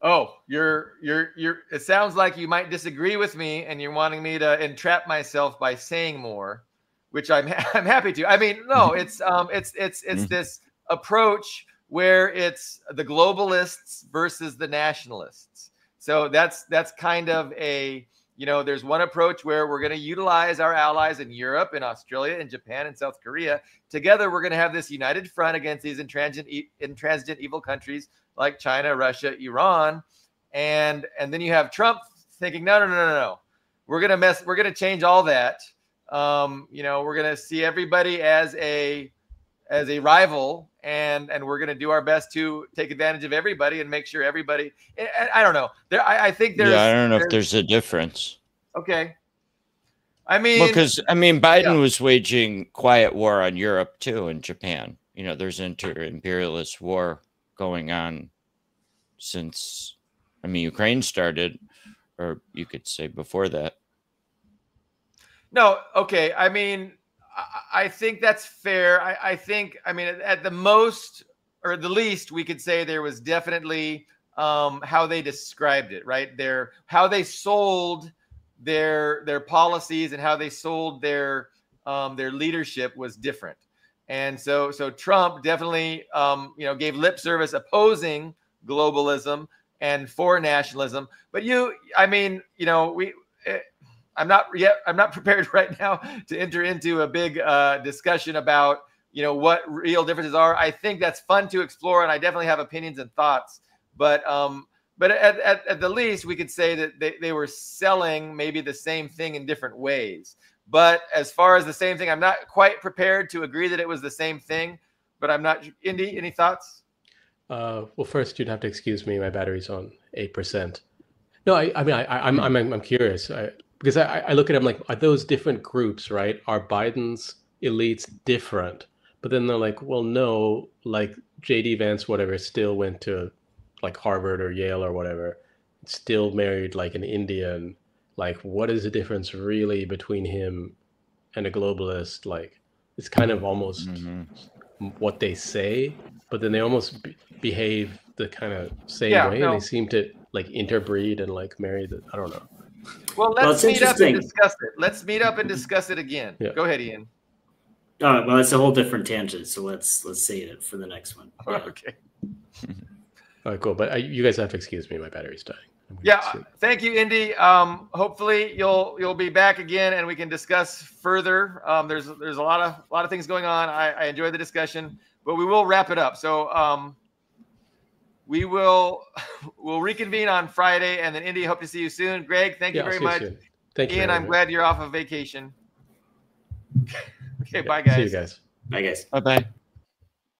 Oh, it sounds like you might disagree with me and you're wanting me to entrap myself by saying more, which I'm happy to. I mean, no, it's this approach where it's the globalists versus the nationalists. So that's kind of a, you know, there's one approach where we're going to utilize our allies in Europe and Australia and Japan and South Korea. Together, we're going to have this united front against these intransigent evil countries like China, Russia, Iran. And then you have Trump thinking, no. We're going to change all that. You know, we're going to see everybody as a rival, and we're going to do our best to take advantage of everybody and make sure everybody. I don't know. I think there's. Yeah, I don't know if there's a difference. Okay. I mean, because Biden was waging quiet war on Europe too, and Japan. You know, there's imperialist war going on since, Ukraine started, or you could say before that. No, okay. I mean, I think that's fair. I think, at the most or the least, we could say there was definitely how they described it, right? How they sold their policies and how they sold their leadership was different. And so Trump definitely gave lip service opposing globalism and for nationalism. But I'm not prepared right now to enter into a big discussion about what real differences are. I think that's fun to explore, and I definitely have opinions and thoughts. But at the least, we could say that they were selling maybe the same thing in different ways. But as far as the same thing, I'm not quite prepared to agree that it was the same thing. But I'm not. Indi, any thoughts? Well, first you'd have to excuse me. My battery's on 8%. No, I'm curious. Because I look at them like, are those different groups, right? Are Biden's elites different? But then they're like, well, no, like JD Vance, whatever, still went to like Harvard or Yale or whatever, still married like an Indian. Like, what is the difference really between him and a globalist? Like, it's kind of almost what they say, but then they almost behave the kind of same way, and they seem to like interbreed and like marry I don't know. Well, let's meet up and discuss it. Let's meet up and discuss it again. Yeah. Go ahead, Ian. Well, it's a whole different tangent, so let's save it for the next one. Yeah. Okay. All right, cool. But you guys have to excuse me. My battery's dying. Yeah. Thank you, Indi. Hopefully you'll be back again, and we can discuss further. There's a lot of things going on. I enjoyed the discussion, but we will wrap it up. So we'll reconvene on Friday, and then Indi, hope to see you soon. Greg, thank you very much. Thank you. Ian, I'm glad you're off of vacation. Okay, bye guys. See you guys. Bye guys. Bye-bye.